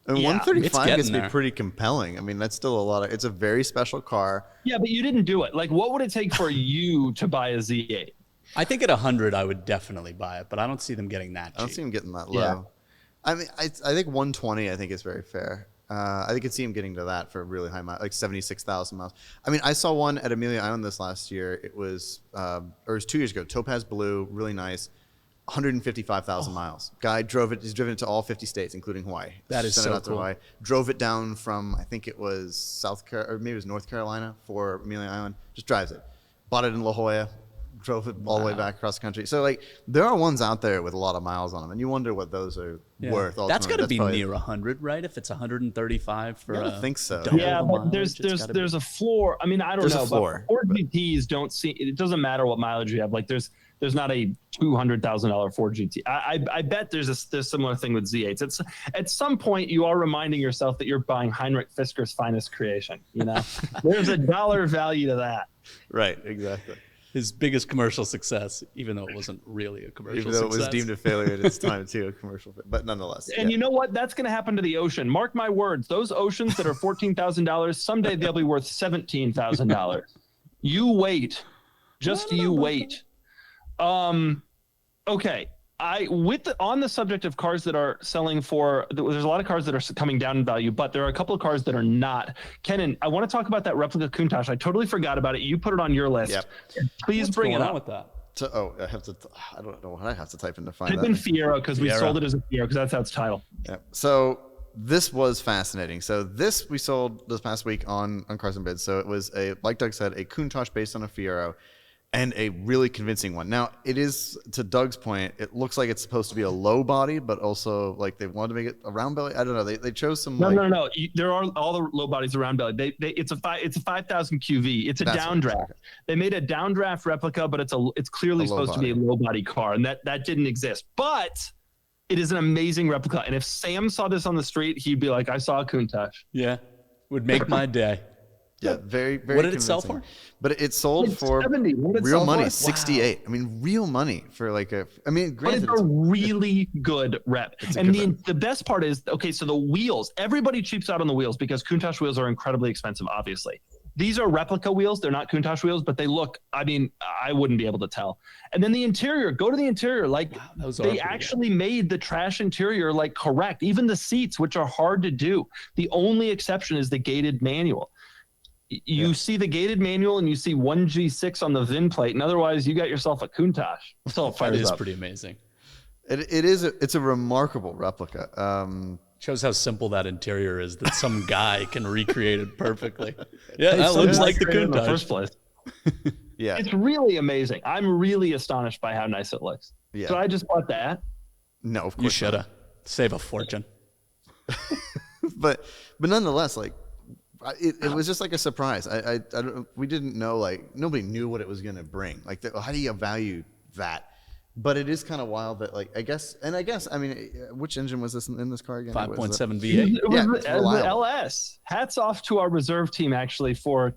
I mean, 135 gets me pretty compelling. I mean, that's still a lot of. It's a very special car. Yeah, but you didn't do it. What would it take for you to buy a Z8? I think at 100, I would definitely buy it, but I don't see them getting that cheap. I don't see them getting that low. Yeah. I mean, I think 120, I think is very fair. I could see him getting to that for really high miles, like 76,000 miles. I mean, I saw one at Amelia Island this last year. It was 2 years ago. Topaz blue, really nice, 155,000 miles. Guy drove it. He's driven it to all 50 states, including Hawaii. That is so cool. Hawaii. Drove it down from, I think it was or maybe it was North Carolina for Amelia Island. Just drives it. Bought it in La Jolla. Drove it all the way back across the country. So there are ones out there with a lot of miles on them, and you wonder what those are worth. That's got to be near 100, right? If it's 135 for I think so. Yeah, but there's a floor. I mean, I don't know. Floor, but Ford GTs don't see. It doesn't matter what mileage you have. There's not a $200,000 Ford GT. I bet there's a similar thing with Z8s. It's at some point you are reminding yourself that you're buying Heinrich Fisker's finest creation. There's a dollar value to that. Right. Exactly. His biggest commercial success, even though it wasn't really a commercial success. Even though it was deemed a failure at its time, too, a commercial. But nonetheless. And you know what? That's going to happen to the ocean. Mark my words. Those oceans that are $14,000, someday they'll be worth $17,000. You wait. Just you wait. Okay. On the subject of cars that are selling for, there's a lot of cars that are coming down in value, but there are a couple of cars that are not. Kennan, I want to talk about that replica Countach. I totally forgot about it. You put it on your list. Yep. Please bring it up. With that? I don't know what I have to type in to find that. Type in Fiero because we sold it as a Fiero because that's how it's titled. Yeah. So this was fascinating. So this we sold this past week on Cars and Bids. So it was like Doug said, a Countach based on a Fiero. And a really convincing one. Now, it is, to Doug's point, it looks like it's supposed to be a low body, but also like they wanted to make it a round belly. I don't know. They chose some. No. There are all the low bodies around belly. It's a 5,000 QV. It's a downdraft. Okay. They made a downdraft replica, but it's clearly supposed to be a low body car, and that didn't exist. But it is an amazing replica. And if Sam saw this on the street, he'd be like, "I saw a Countach." Yeah, would make my day. Yeah, very, very. What did it sell for? But it sold for 70. Real money, 68. Wow. I mean, real money for like a. I mean, granted, but it's a really good rep. And the best part is, okay, so the wheels. Everybody cheaps out on the wheels because Countach wheels are incredibly expensive. Obviously, these are replica wheels. They're not Countach wheels, but they look. I mean, I wouldn't be able to tell. And then the interior. Go to the interior. Like they actually made the trash interior like correct. Even the seats, which are hard to do. The only exception is the gated manual. You see the gated manual and you see 1G6 on the VIN plate, and otherwise you got yourself a Countach. That is pretty amazing. It's a remarkable replica. Shows how simple that interior is that some guy can recreate it perfectly. Yeah, that looks like the Countach in the first place. Yeah, it's really amazing. I'm really astonished by how nice it looks. Yeah. So I just bought that. No, of course you shoulda. Save a fortune. but nonetheless, like. It was just like a surprise. I don't, we didn't know, like nobody knew what it was going to bring. Like, how do you value that? But it is kind of wild that, like, I guess, I mean, which engine was this in this car again? 5.7 V8. It was the LS. Hats off to our reserve team actually for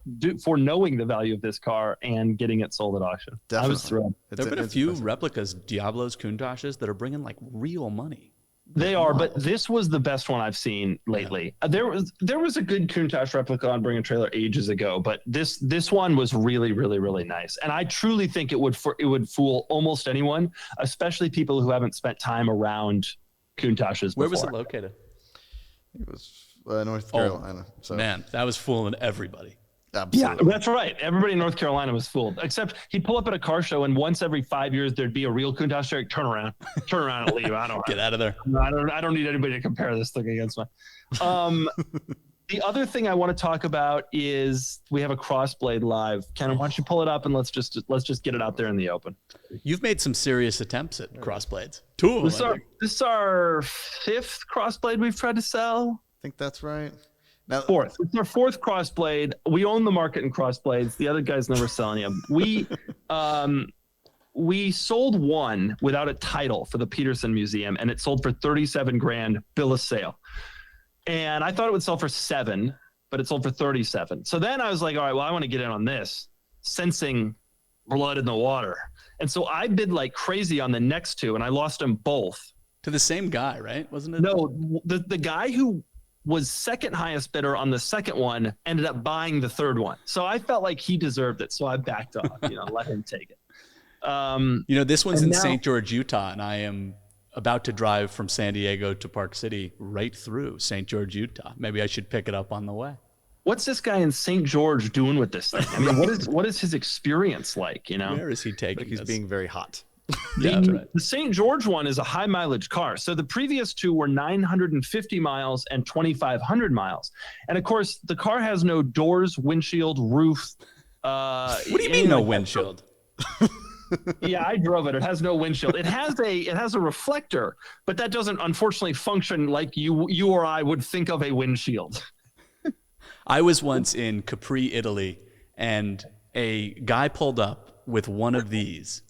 knowing the value of this car and getting it sold at auction. Definitely. I was thrilled. There have been a few replicas, Diablos, Countaches that are bringing like real money. They are, but this was the best one I've seen lately. There was a good Countach replica on Bring a Trailer ages ago, but this one was really, really, really nice. And I truly think it would fool almost anyone, especially people who haven't spent time around Countaches before. Where was it located? It was North Carolina. So. Man, that was fooling everybody. Absolutely. Yeah, that's right. Everybody in North Carolina was fooled, except he'd pull up at a car show, and once every 5 years there'd be a real Countach there. Turn around and leave. I don't get out of there. I don't need anybody to compare this thing against me. The other thing I want to talk about is we have a Crossblade live. Kennan, why don't you pull it up and let's just get it out there in the open. You've made some serious attempts at Crossblades. Two of them. This is our fifth Crossblade we've tried to sell. I think that's right. Now, fourth. It's our fourth Crossblade. We own the market in Crossblades. The other guys never selling them. We sold one without a title for the Peterson Museum, and it sold for $37,000 bill of sale. And I thought it would sell for $7,000, but it sold for $37,000. So then I was like, all right, well, I want to get in on this, sensing blood in the water. And so I bid like crazy on the next two, and I lost them both. To the same guy, right? Wasn't it? No, the guy who was second highest bidder on the second one ended up buying the third one. So I felt like he deserved it. So I backed off, let him take it. This one's in St. George, Utah, and I am about to drive from San Diego to Park City right through St. George, Utah. Maybe I should pick it up on the way. What's this guy in St. George doing with this thing? I mean, what is his experience like, Where is he taking He's being very hot. The St. George one is a high mileage car. So the previous two were 950 miles and 2,500 miles. And of course, the car has no doors, windshield, roof. What do you mean no windshield? Yeah, I drove it. It has no windshield. It has a reflector, but that doesn't unfortunately function like you or I would think of a windshield. I was once in Capri, Italy, and a guy pulled up with one of these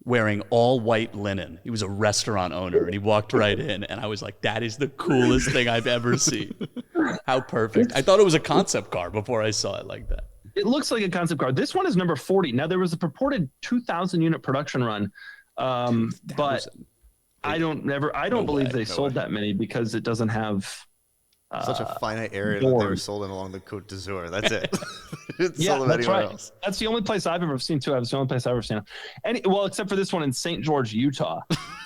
wearing all white linen. He was a restaurant owner, and he walked right in, and I was like, that is the coolest thing I've ever seen. How perfect. I thought it was a concept car before I saw it like that. It looks like a concept car. This one is number 40. Now, there was a purported 2,000 unit production run, but I don't believe they sold that many because it doesn't have such a finite area that they were sold in along the Côte d'Azur. That's it. Yeah, that's right. Else. That's the only place I've ever seen too. That's the only place I've ever seen it. Well, except for this one in St. George, Utah.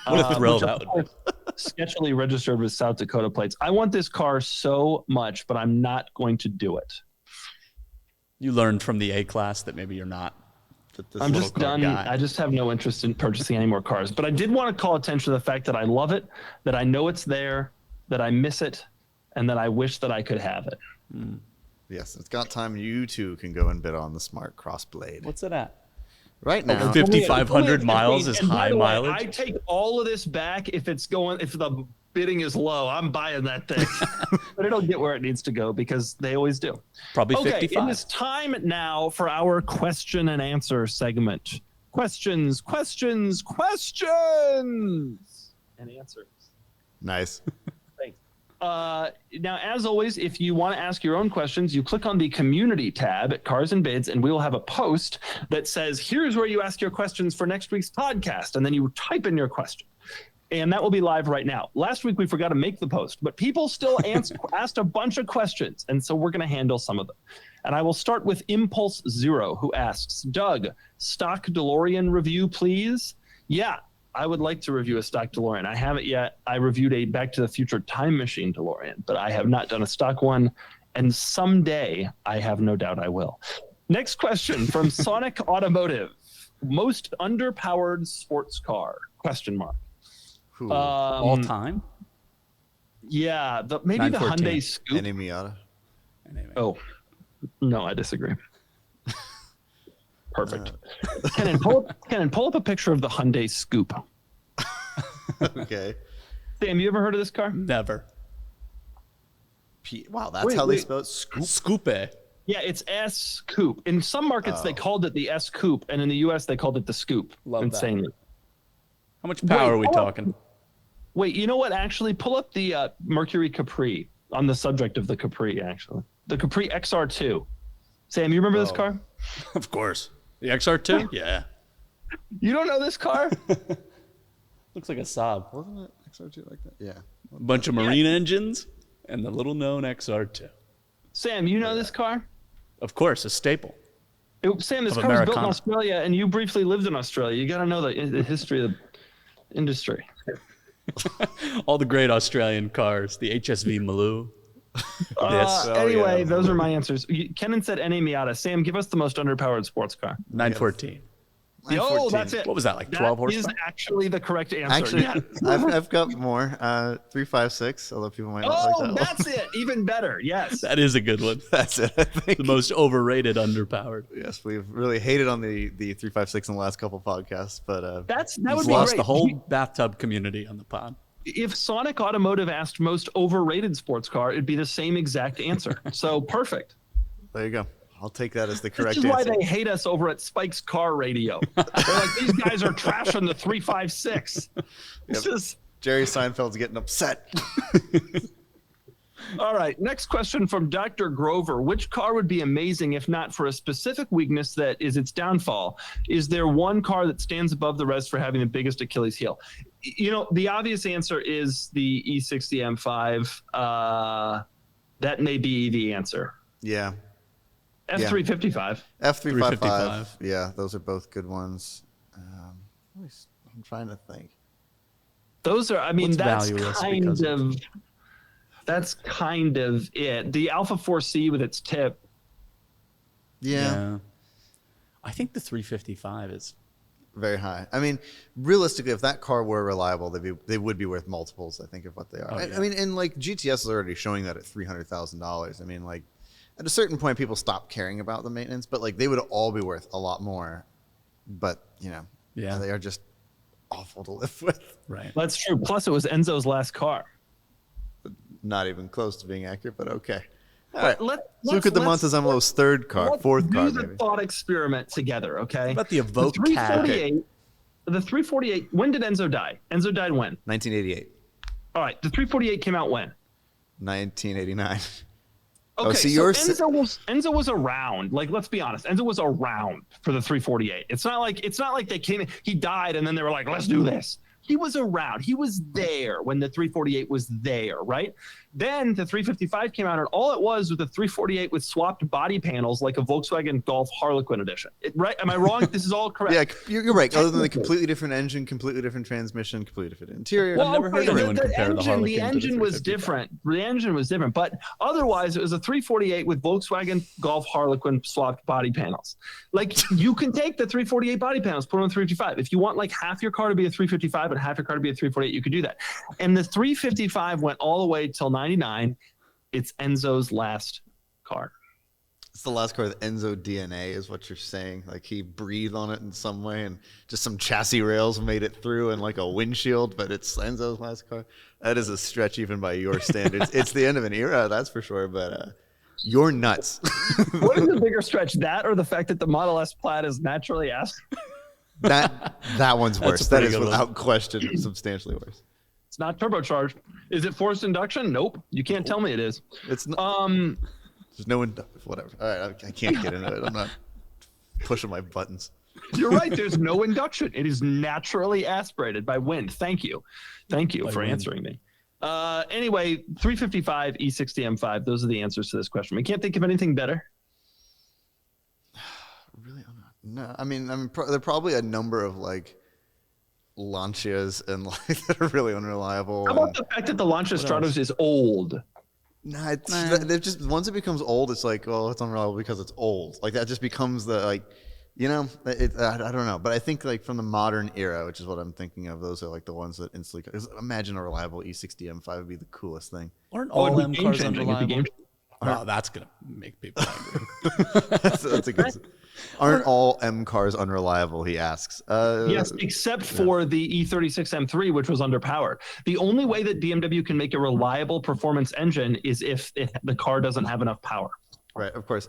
What a thrill that would be. Sketchily registered with South Dakota plates. I want this car so much, but I'm not going to do it. You learned from the A-Class that maybe you're not. I'm just done. Guy. I just have no interest in purchasing any more cars. But I did want to call attention to the fact that I love it, that I know it's there, that I miss it, and that I wish that I could have it. Yes, it's got time. You too can go and bid on the smart Crossblade. What's it at? Right now. 5,500 miles is high mileage. I take all of this back if the bidding is low. I'm buying that thing. But it'll get where it needs to go because they always do. Probably 55. Okay, it is time now for our question and answer segment. Questions, and answers. Nice. Thanks. Now, as always, if you want to ask your own questions, you click on the community tab at Cars and Bids, and we will have a post that says, here's where you ask your questions for next week's podcast. And then you type in your question. And that will be live right now. Last week, we forgot to make the post, but people still asked a bunch of questions. And so we're going to handle some of them. And I will start with Impulse Zero, who asks, Doug, stock DeLorean review, please? Yeah, I would like to review a stock DeLorean. I haven't yet. I reviewed a Back to the Future time machine DeLorean, but I have not done a stock one. And someday, I have no doubt I will. Next question from Sonic Automotive. Most underpowered sports car? Question mark. All time? Yeah, maybe the Hyundai Scoop. Any Miata? Oh, no, I disagree. Perfect. Kennan, pull up a picture of the Hyundai Scoop. Okay. Sam, you ever heard of this car? Never. Wow, that's how they spell it? Scoop? Scoope. Yeah, it's S Coupe. In some markets, they called it the S Coupe, and in the U.S., they called it the Scoop. Love Insanely. that. How much power are we talking? Wait, you know what? Actually, pull up the Mercury Capri on the subject of the Capri, actually. The Capri XR2. Sam, you remember this car? Of course. The XR2? Yeah. You don't know this car? Looks like a Saab. Wasn't it XR2 like that? Yeah. A bunch of marine engines and the little known XR2. Sam, you know this car? Of course, a staple. Sam, this car was built in Australia, and you briefly lived in Australia. You got to know the history of the industry. All the great Australian cars, the HSV Maloo. Anyway, those are my answers. Kennan said any Miata. Sam, give us the most underpowered sports car. 914. Oh, that's it. What was that, like 12 horsepower? That is actually the correct answer. Actually, I've got more. 356, although people might not like that one. That's it. Even better. Yes. That is a good one. That's it, I think. The most overrated underpowered. Yes, we've really hated on the 356 in the last couple podcasts, but that would be lost great. The whole bathtub community on the pod. If Sonic Automotive asked most overrated sports car, it'd be the same exact answer. So perfect. There you go. I'll take that as the correct answer. This is why they hate us over at Spike's Car Radio. They're like, these guys are trashing the 356. This is Jerry Seinfeld's getting upset. All right, next question from Dr. Grover. Which car would be amazing if not for a specific weakness that is its downfall? Is there one car that stands above the rest for having the biggest Achilles heel? You know, the obvious answer is the E60 M5. That may be the answer. Yeah. F355. F355. Yeah, those are both good ones. I'm trying to think. Those are, I mean, that's kind of it. The Alpha 4C with its tip. Yeah. I think the 355 is very high. I mean, realistically, if that car were reliable, they would be worth multiples, I think, of what they are. I mean, and like GTS is already showing that at $300,000. I mean, like at a certain point, people stop caring about the maintenance, but like they would all be worth a lot more. But you know, they are just awful to live with. Right. That's true. Plus, it was Enzo's last car. Not even close to being accurate, but okay. All right. Let's look at the Montezemolo's fourth car. Do the thought experiment together, okay? What about the Evoque cab? The 348. When did Enzo die? Enzo died when? 1988. All right. The 348 came out when? 1989. Okay, so Enzo was around. Like, let's be honest, Enzo was around for the 348. It's not like they came in, he died, and then they were like, let's do this. He was around. He was there when the 348 was there, right? Then the 355 came out, and all it was a 348 with swapped body panels like a Volkswagen Golf Harlequin edition. Right? Am I wrong? This is all correct. Yeah, you're right. Other than the completely different engine, completely different transmission, completely different interior. Well, I've never heard anyone compare the Harlequin the engine was different. The engine was different, but otherwise it was a 348 with Volkswagen Golf Harlequin swapped body panels. Like, you can take the 348 body panels, put them on 355. If you want like half your car to be a 355 and half your car to be a 348, you could do that. And the 355 went all the way till 99. It's Enzo's last car. It's the last car with Enzo DNA, is what you're saying. Like he breathed on it in some way, and just some chassis rails made it through, and like a windshield. But it's Enzo's last car. That is a stretch even by your standards. It's the end of an era, that's for sure. But you're nuts. What is the bigger stretch, that or the fact that the Model S Plaid is naturally aspirated? That one's worse. That is without question substantially worse. It's not turbocharged. Is it forced induction? Nope. You can't tell me it is. It's not. There's no whatever. All right, I can't get into it. I'm not pushing my buttons. You're right. There's no induction. It is naturally aspirated by wind. Thank you for answering me. Anyway, 355 E60 M5. Those are the answers to this question. We can't think of anything better. Really? No. I mean, there are probably a number of like Lancias and like that are really unreliable. How about the fact that the Lancia Stratos is old? Nah, they're just once it becomes old, it's like, well, it's unreliable because it's old. Like that just becomes the like, I don't know. But I think like from the modern era, which is what I'm thinking of, those are like the ones that instantly. Imagine a reliable E60 M5 would be the coolest thing. Aren't all M cars unreliable? Oh, that's gonna make people angry. that's a good. Aren't all M cars unreliable? He asks. Yes, except for the E36 M3, which was underpowered. The only way that BMW can make a reliable performance engine is if the car doesn't have enough power. Right, of course.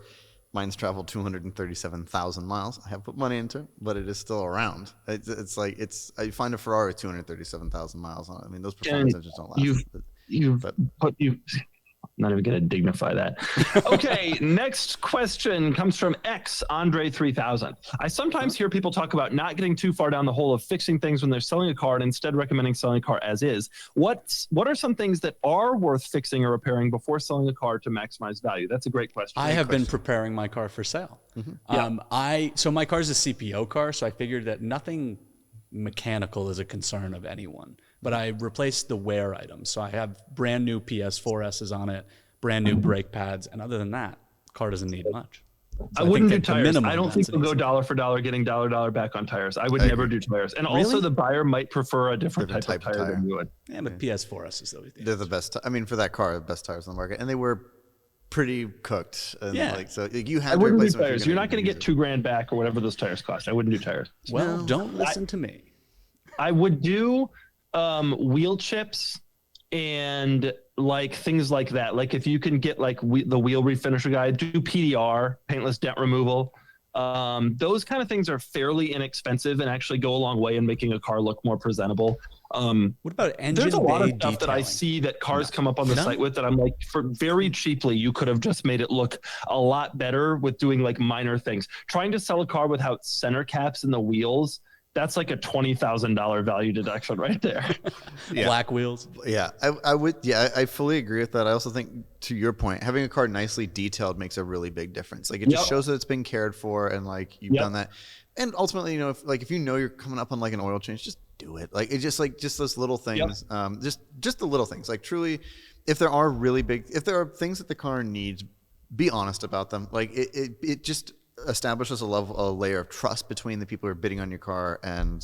Mine's traveled 237,000 miles. I have put money into it, but it is still around. It's like I find a Ferrari with 237,000 miles on it. I mean, those performance engines don't last. I'm not even going to dignify that. Okay, next question comes from Andre3000. I sometimes hear people talk about not getting too far down the hole of fixing things when they're selling a car and instead recommending selling a car as is. What are some things that are worth fixing or repairing before selling a car to maximize value? That's a great question. I have been preparing my car for sale. Mm-hmm. So my car is a CPO car, so I figured that nothing mechanical is a concern of anyone. But I replaced the wear items. So I have brand new PS4Ss on it, brand new brake pads. And other than that, the car doesn't need much. So I wouldn't do tires. I don't think we'll go dollar for dollar getting dollar back on tires. I would never do tires. And also the buyer might prefer a different type of tire than you would. Yeah, but PS4Ss though. They're the best. I mean, for that car, the best tires on the market. And they were pretty cooked. And you had to replace them. Tires. You're not going to get $2,000 back or whatever those tires cost. I wouldn't do tires. Well, don't listen to me. I would do wheel chips and like things like that. Like if you can get like the wheel refinisher guy, do PDR, paintless dent removal. Those kind of things are fairly inexpensive and actually go a long way in making a car look more presentable. What about engine? There's a lot of bay stuff that I detailing? see that cars come up on the site with that I'm like, for very cheaply, you could have just made it look a lot better with doing like minor things. Trying to sell a car without center caps in the wheels, that's like a $20,000 value deduction right there. Black wheels. Yeah, I would. Yeah, I fully agree with that. I also think, to your point, having a car nicely detailed makes a really big difference. Like it just shows that it's been cared for and like you've done that. And ultimately, if you know you're coming up on like an oil change, just do it. Like it's just those little things. Just the little things. Like truly, if there are things that the car needs, be honest about them. Like it just establishes a layer of trust between the people who are bidding on your car and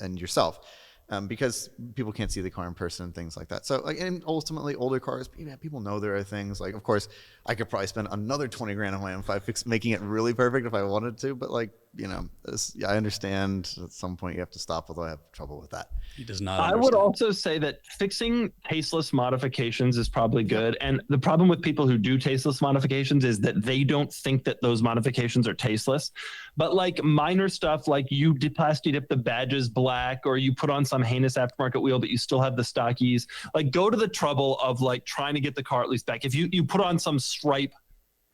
yourself, because people can't see the car in person and things like that. So like, and ultimately older cars, people know there are things like, of course I could probably spend another $20,000 on my M5 making it really perfect if I wanted to, but like, I understand at some point you have to stop, although I have trouble with that. He does not understand. I would also say that fixing tasteless modifications is probably good. And the problem with people who do tasteless modifications is that they don't think that those modifications are tasteless. But like minor stuff, like you plasti dip the badges black, or you put on some heinous aftermarket wheel, but you still have the stockies, like go to the trouble of like trying to get the car at least back. If you put on some stripe,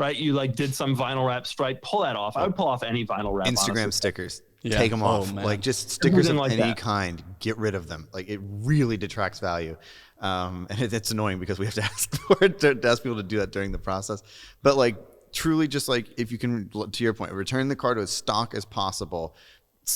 right? You like did some vinyl wrap stripe, pull that off. I would pull off any vinyl wrap. Instagram honestly. Stickers. Take them off. Like just stickers of any kind. Get rid of them. Like it really detracts value. And it's annoying because we have to ask for it, to ask people to do that during the process. But like truly just like if you can, to your point, return the car to as stock as possible.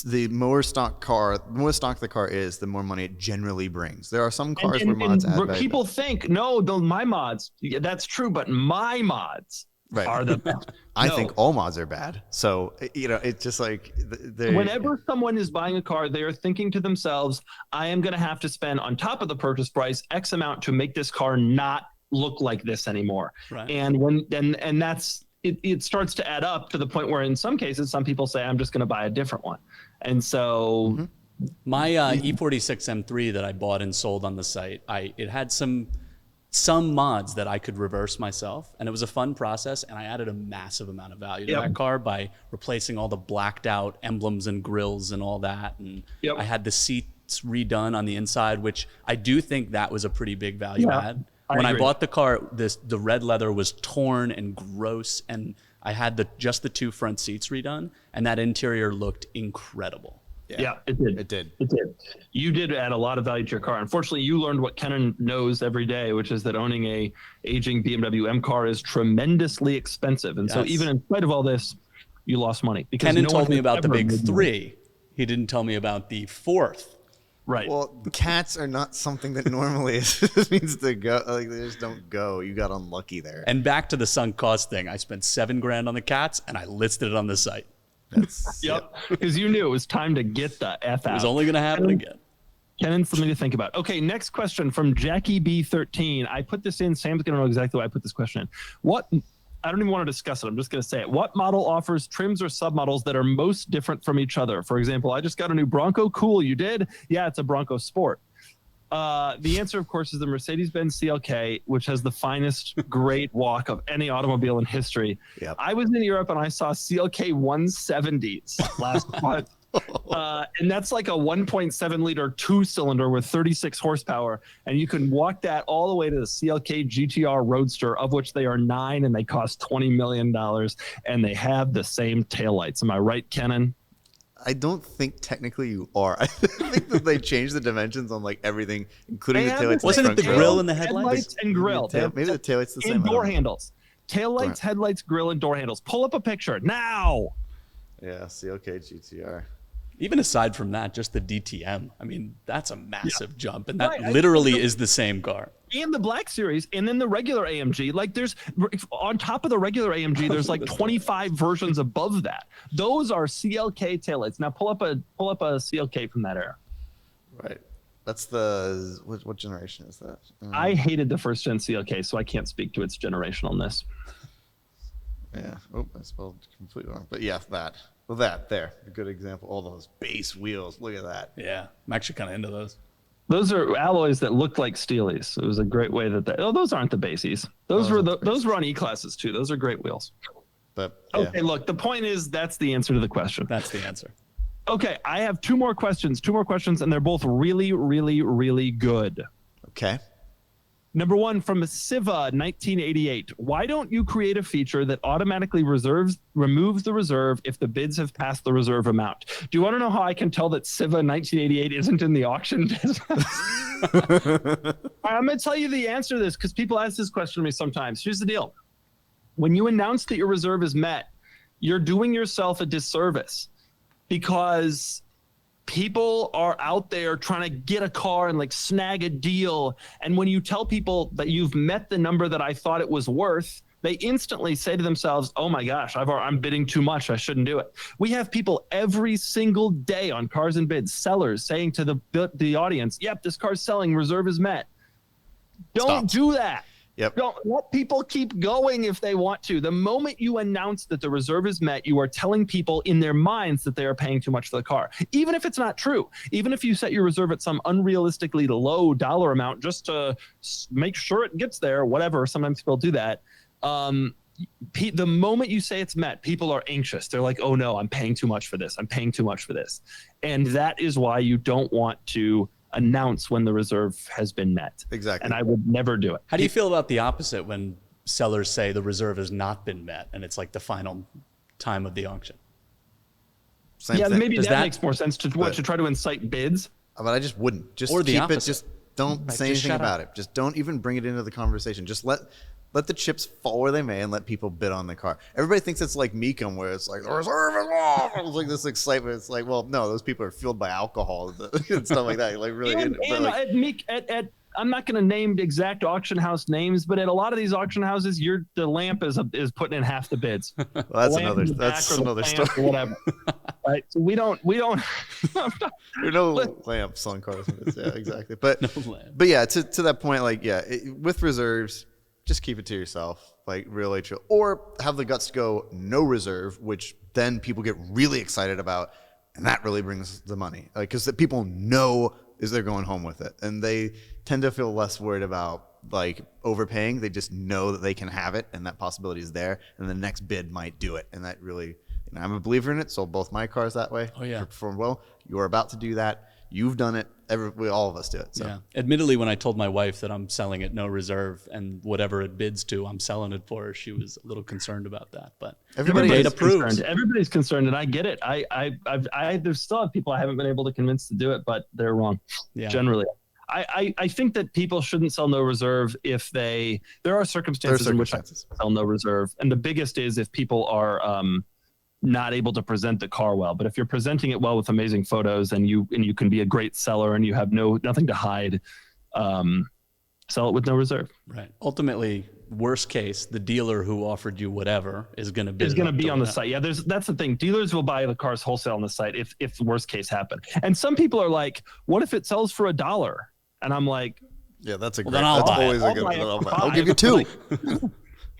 The more stock the car is, the more money it generally brings. There are some cars where mods add value. People think, no, my mods, that's true, but my mods are the best. I think all mods are bad. So, it's just like... Whenever someone is buying a car, they are thinking to themselves, I am going to have to spend on top of the purchase price X amount to make this car not look like this anymore. Right. And that's it starts to add up to the point where in some cases, some people say, I'm just going to buy a different one. And so my E46 M3 that I bought and sold on the site, it had some mods that I could reverse myself, and it was a fun process, and I added a massive amount of value to that car by replacing all the blacked out emblems and grills and all that, and I had the seats redone on the inside, which I do think that was a pretty big value add. When I bought the car, the red leather was torn and gross, and I had just the 2 front seats redone, and that interior looked incredible. Yeah, it did. You did add a lot of value to your car. Unfortunately, you learned what Kennan knows every day, which is that owning a aging BMW M car is tremendously expensive. And so even in spite of all this, you lost money. Because Kennan told me about the big 3. He didn't tell me about the 4th. Right. Well, cats are not something that normally means to go. Like, they just don't go. You got unlucky there. And back to the sunk cost thing. I spent $7,000 on the cats, and I listed it on the site. Because you knew it was time to get the F out. It was only going to happen again. Kennan, something to think about. Okay, next question from Jackie B13. I put this in. Sam's going to know exactly why I put this question in. I don't even want to discuss it. I'm just going to say it. What model offers trims or submodels that are most different from each other? For example, I just got a new Bronco. Cool, you did? Yeah, it's a Bronco Sport. The answer, of course, is the Mercedes-Benz CLK, which has the finest great walk of any automobile in history. Yep. I was in Europe and I saw CLK 170s last month. And that's like a 1.7 liter 2-cylinder with 36 horsepower. And you can walk that all the way to the CLK GTR Roadster, of which they are 9 and they cost $20 million. And they have the same taillights. Am I right, Kennan? I don't think technically you are. I think that they changed the dimensions on like everything, including the taillights. Wasn't it the grill and the headlights? Headlights and grill. Maybe the taillights the same. And door handles. Taillights, headlights, grill, and door handles. Pull up a picture now. Yeah, CLK GTR. Even aside from that, just the DTM. I mean, that's a massive jump, and that literally is the same car. And the Black Series, and then the regular AMG. Like, there's on top of the regular AMG, there's like 25 versions above that. Those are CLK taillights. Now pull up a CLK from that era. Right. That's the what generation is that? I hated the first gen CLK, so I can't speak to its generationalness. Yeah. Oh, I spelled completely wrong. But yeah, that. Well, there, a good example. All those base wheels. Look at that. Yeah, I'm actually kind of into those. Those are alloys that look like steelies. It was a great way that those aren't the basies. Those were on E-classes too. Those are great wheels. But okay, look, the point is that's the answer to the question. That's the answer. Okay, I have two more questions, and they're both really, really, really good. Okay. Number one from Siva 1988. Why don't you create a feature that automatically removes the reserve if the bids have passed the reserve amount? Do you want to know how I can tell that Siva 1988 isn't in the auction business? I'm going to tell you the answer to this because people ask this question to me sometimes. Here's the deal. When you announce that your reserve is met, you're doing yourself a disservice because people are out there trying to get a car and like snag a deal. And when you tell people that you've met the number that I thought it was worth, they instantly say to themselves, oh my gosh, I'm bidding too much. I shouldn't do it. We have people every single day on Cars and Bids, sellers saying to the audience, yep, this car's selling, reserve is met. Don't do that. Yep. Don't let people keep going if they want to. The moment you announce that the reserve is met, you are telling people in their minds that they are paying too much for the car. Even if it's not true, even if you set your reserve at some unrealistically low dollar amount just to make sure it gets there, whatever, sometimes people do that. The moment you say it's met, people are anxious. They're like, oh no, I'm paying too much for this. I'm paying too much for this. And that is why you don't want to announce when the reserve has been met. Exactly. And I would never do it. How do you feel about the opposite when sellers say the reserve has not been met and it's like the final time of the auction? Same thing. Maybe that makes more sense to try to incite bids. But I just wouldn't. Just or the keep opposite. it. Just don't say anything about it. Just don't even bring it into the conversation. Just let the chips fall where they may and let people bid on the car. Everybody thinks it's like Mecum where it's like, the reserve is off. It's like this excitement. It's like, well, no, those people are fueled by alcohol and stuff like that. Like really. I'm not going to name exact auction house names, but at a lot of these auction houses, the lamp is putting in half the bids. Well, that's another story. Or whatever. Right? So we don't. There are no lamps on cars. Yeah, exactly. But yeah, to that point, like with reserves, just keep it to yourself. like really chill, or have the guts to go no reserve, which then people get really excited about, and that really brings the money, like because the people know is they're going home with it, and they tend to feel less worried about like overpaying. They just know that they can have it, and that possibility is there, and the next bid might do it, and that really, I'm a believer in it. Sold both my cars that way. Oh yeah, performed well. You're about to do that. You've done it. All of us do it. So. Yeah. Admittedly, when I told my wife that I'm selling it no reserve and whatever it bids to, I'm selling it for her, she was a little concerned about that. But everybody's concerned. Everybody's concerned, and I get it. There's still people I haven't been able to convince to do it, but they're wrong. Yeah. Generally, I think that people shouldn't sell no reserve if there are circumstances in which I sell no reserve, and the biggest is if people are not able to present the car well. But if you're presenting it well with amazing photos and you can be a great seller and you have nothing to hide, sell it with no reserve. Right. Ultimately, worst case, the dealer who offered you whatever is going to be on the site. Yeah, that's the thing. Dealers will buy the cars wholesale on the site if the worst case happened. And some people are like, what if it sells for $1? And I'm like, yeah, that's a great. Then that's always a good. I'll give you 2.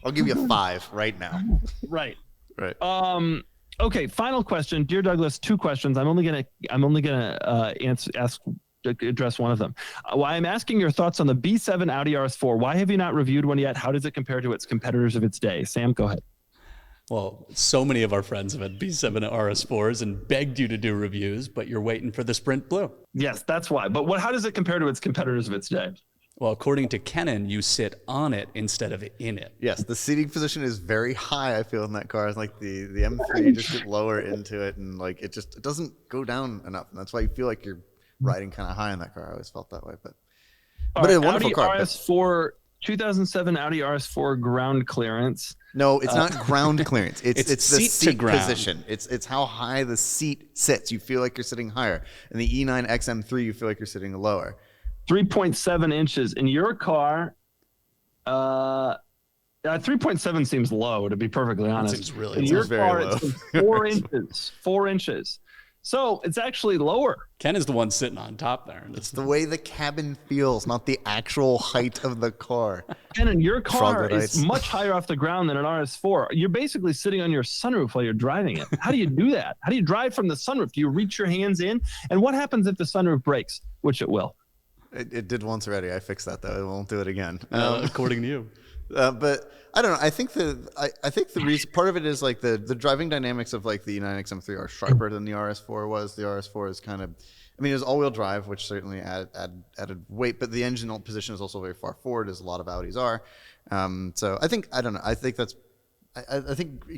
I'll give you 5 right now. Right. Right. Okay, final question, dear Douglas. 2 questions. I'm only gonna address one of them. Why I'm asking your thoughts on the B7 Audi RS4. Why have you not reviewed one yet? How does it compare to its competitors of its day? Sam, go ahead. Well, so many of our friends have had B7 RS4s and begged you to do reviews, but you're waiting for the Sprint Blue. Yes, that's why. But how does it compare to its competitors of its day? Well, according to Kennan, you sit on it instead of in it. Yes, the seating position is very high, I feel, in that car. It's like the M3, you just get lower into it, and like it doesn't go down enough. And that's why you feel like you're riding kind of high in that car. I always felt that way. But a wonderful Audi car. RS4, 2007 Audi RS4 ground clearance. No, it's not ground clearance. It's the seat ground position. It's how high the seat sits. You feel like you're sitting higher. In the E9 XM3, you feel like you're sitting lower. 3.7 inches in your car. 3.7 seems low, to be perfectly honest. It seems really in your car, it's 4 inches. 4 inches. So it's actually lower. Ken is the one sitting on top there. It's the way the cabin feels, not the actual height of the car. Ken, your car is much higher off the ground than an RS4. You're basically sitting on your sunroof while you're driving it. How do you do that? How do you drive from the sunroof? Do you reach your hands in? And what happens if the sunroof breaks, which it will? It did once already. I fixed that, though. It won't do it again. According to you. But I don't know. I think the reason part of it is like the driving dynamics of like the E9 XM3 are sharper than the RS4 was. The RS4 is kind of, it was all-wheel drive, which certainly added weight, but the engine position is also very far forward, as a lot of Audis are. So I think I think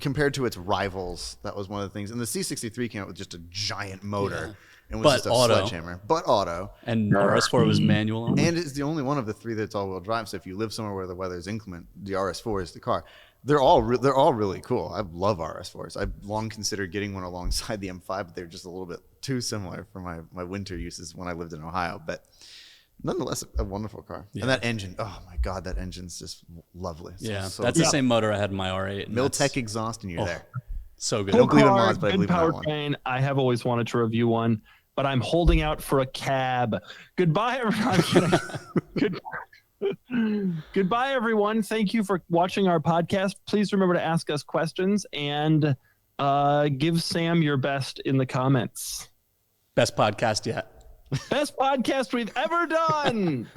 compared to its rivals, that was one of the things. And the C63 came out with just a giant motor. Yeah. And was just a sledgehammer, but auto. And RS4 was manual. And it's the only one of the 3 that's all-wheel drive. So if you live somewhere where the weather is inclement, the RS4 is the car. They're all really cool. I love RS4s. I've long considered getting one alongside the M5, but they're just a little bit too similar for my winter uses when I lived in Ohio. But nonetheless, a wonderful car. Yeah. And that engine, oh my God, that engine's just lovely. That's the same motor I had in my R8. Miltech exhaust, and you're there. So good. Cool, I don't believe in mods, but I believe in that one. I have always wanted to review one, but I'm holding out for a cab. Goodbye, everyone. Goodbye, everyone. Thank you for watching our podcast. Please remember to ask us questions and give Sam your best in the comments. Best podcast yet. Best podcast we've ever done.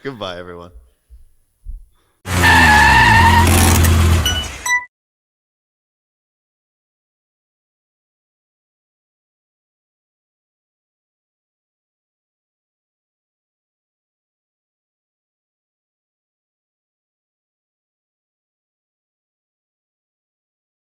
Goodbye, everyone.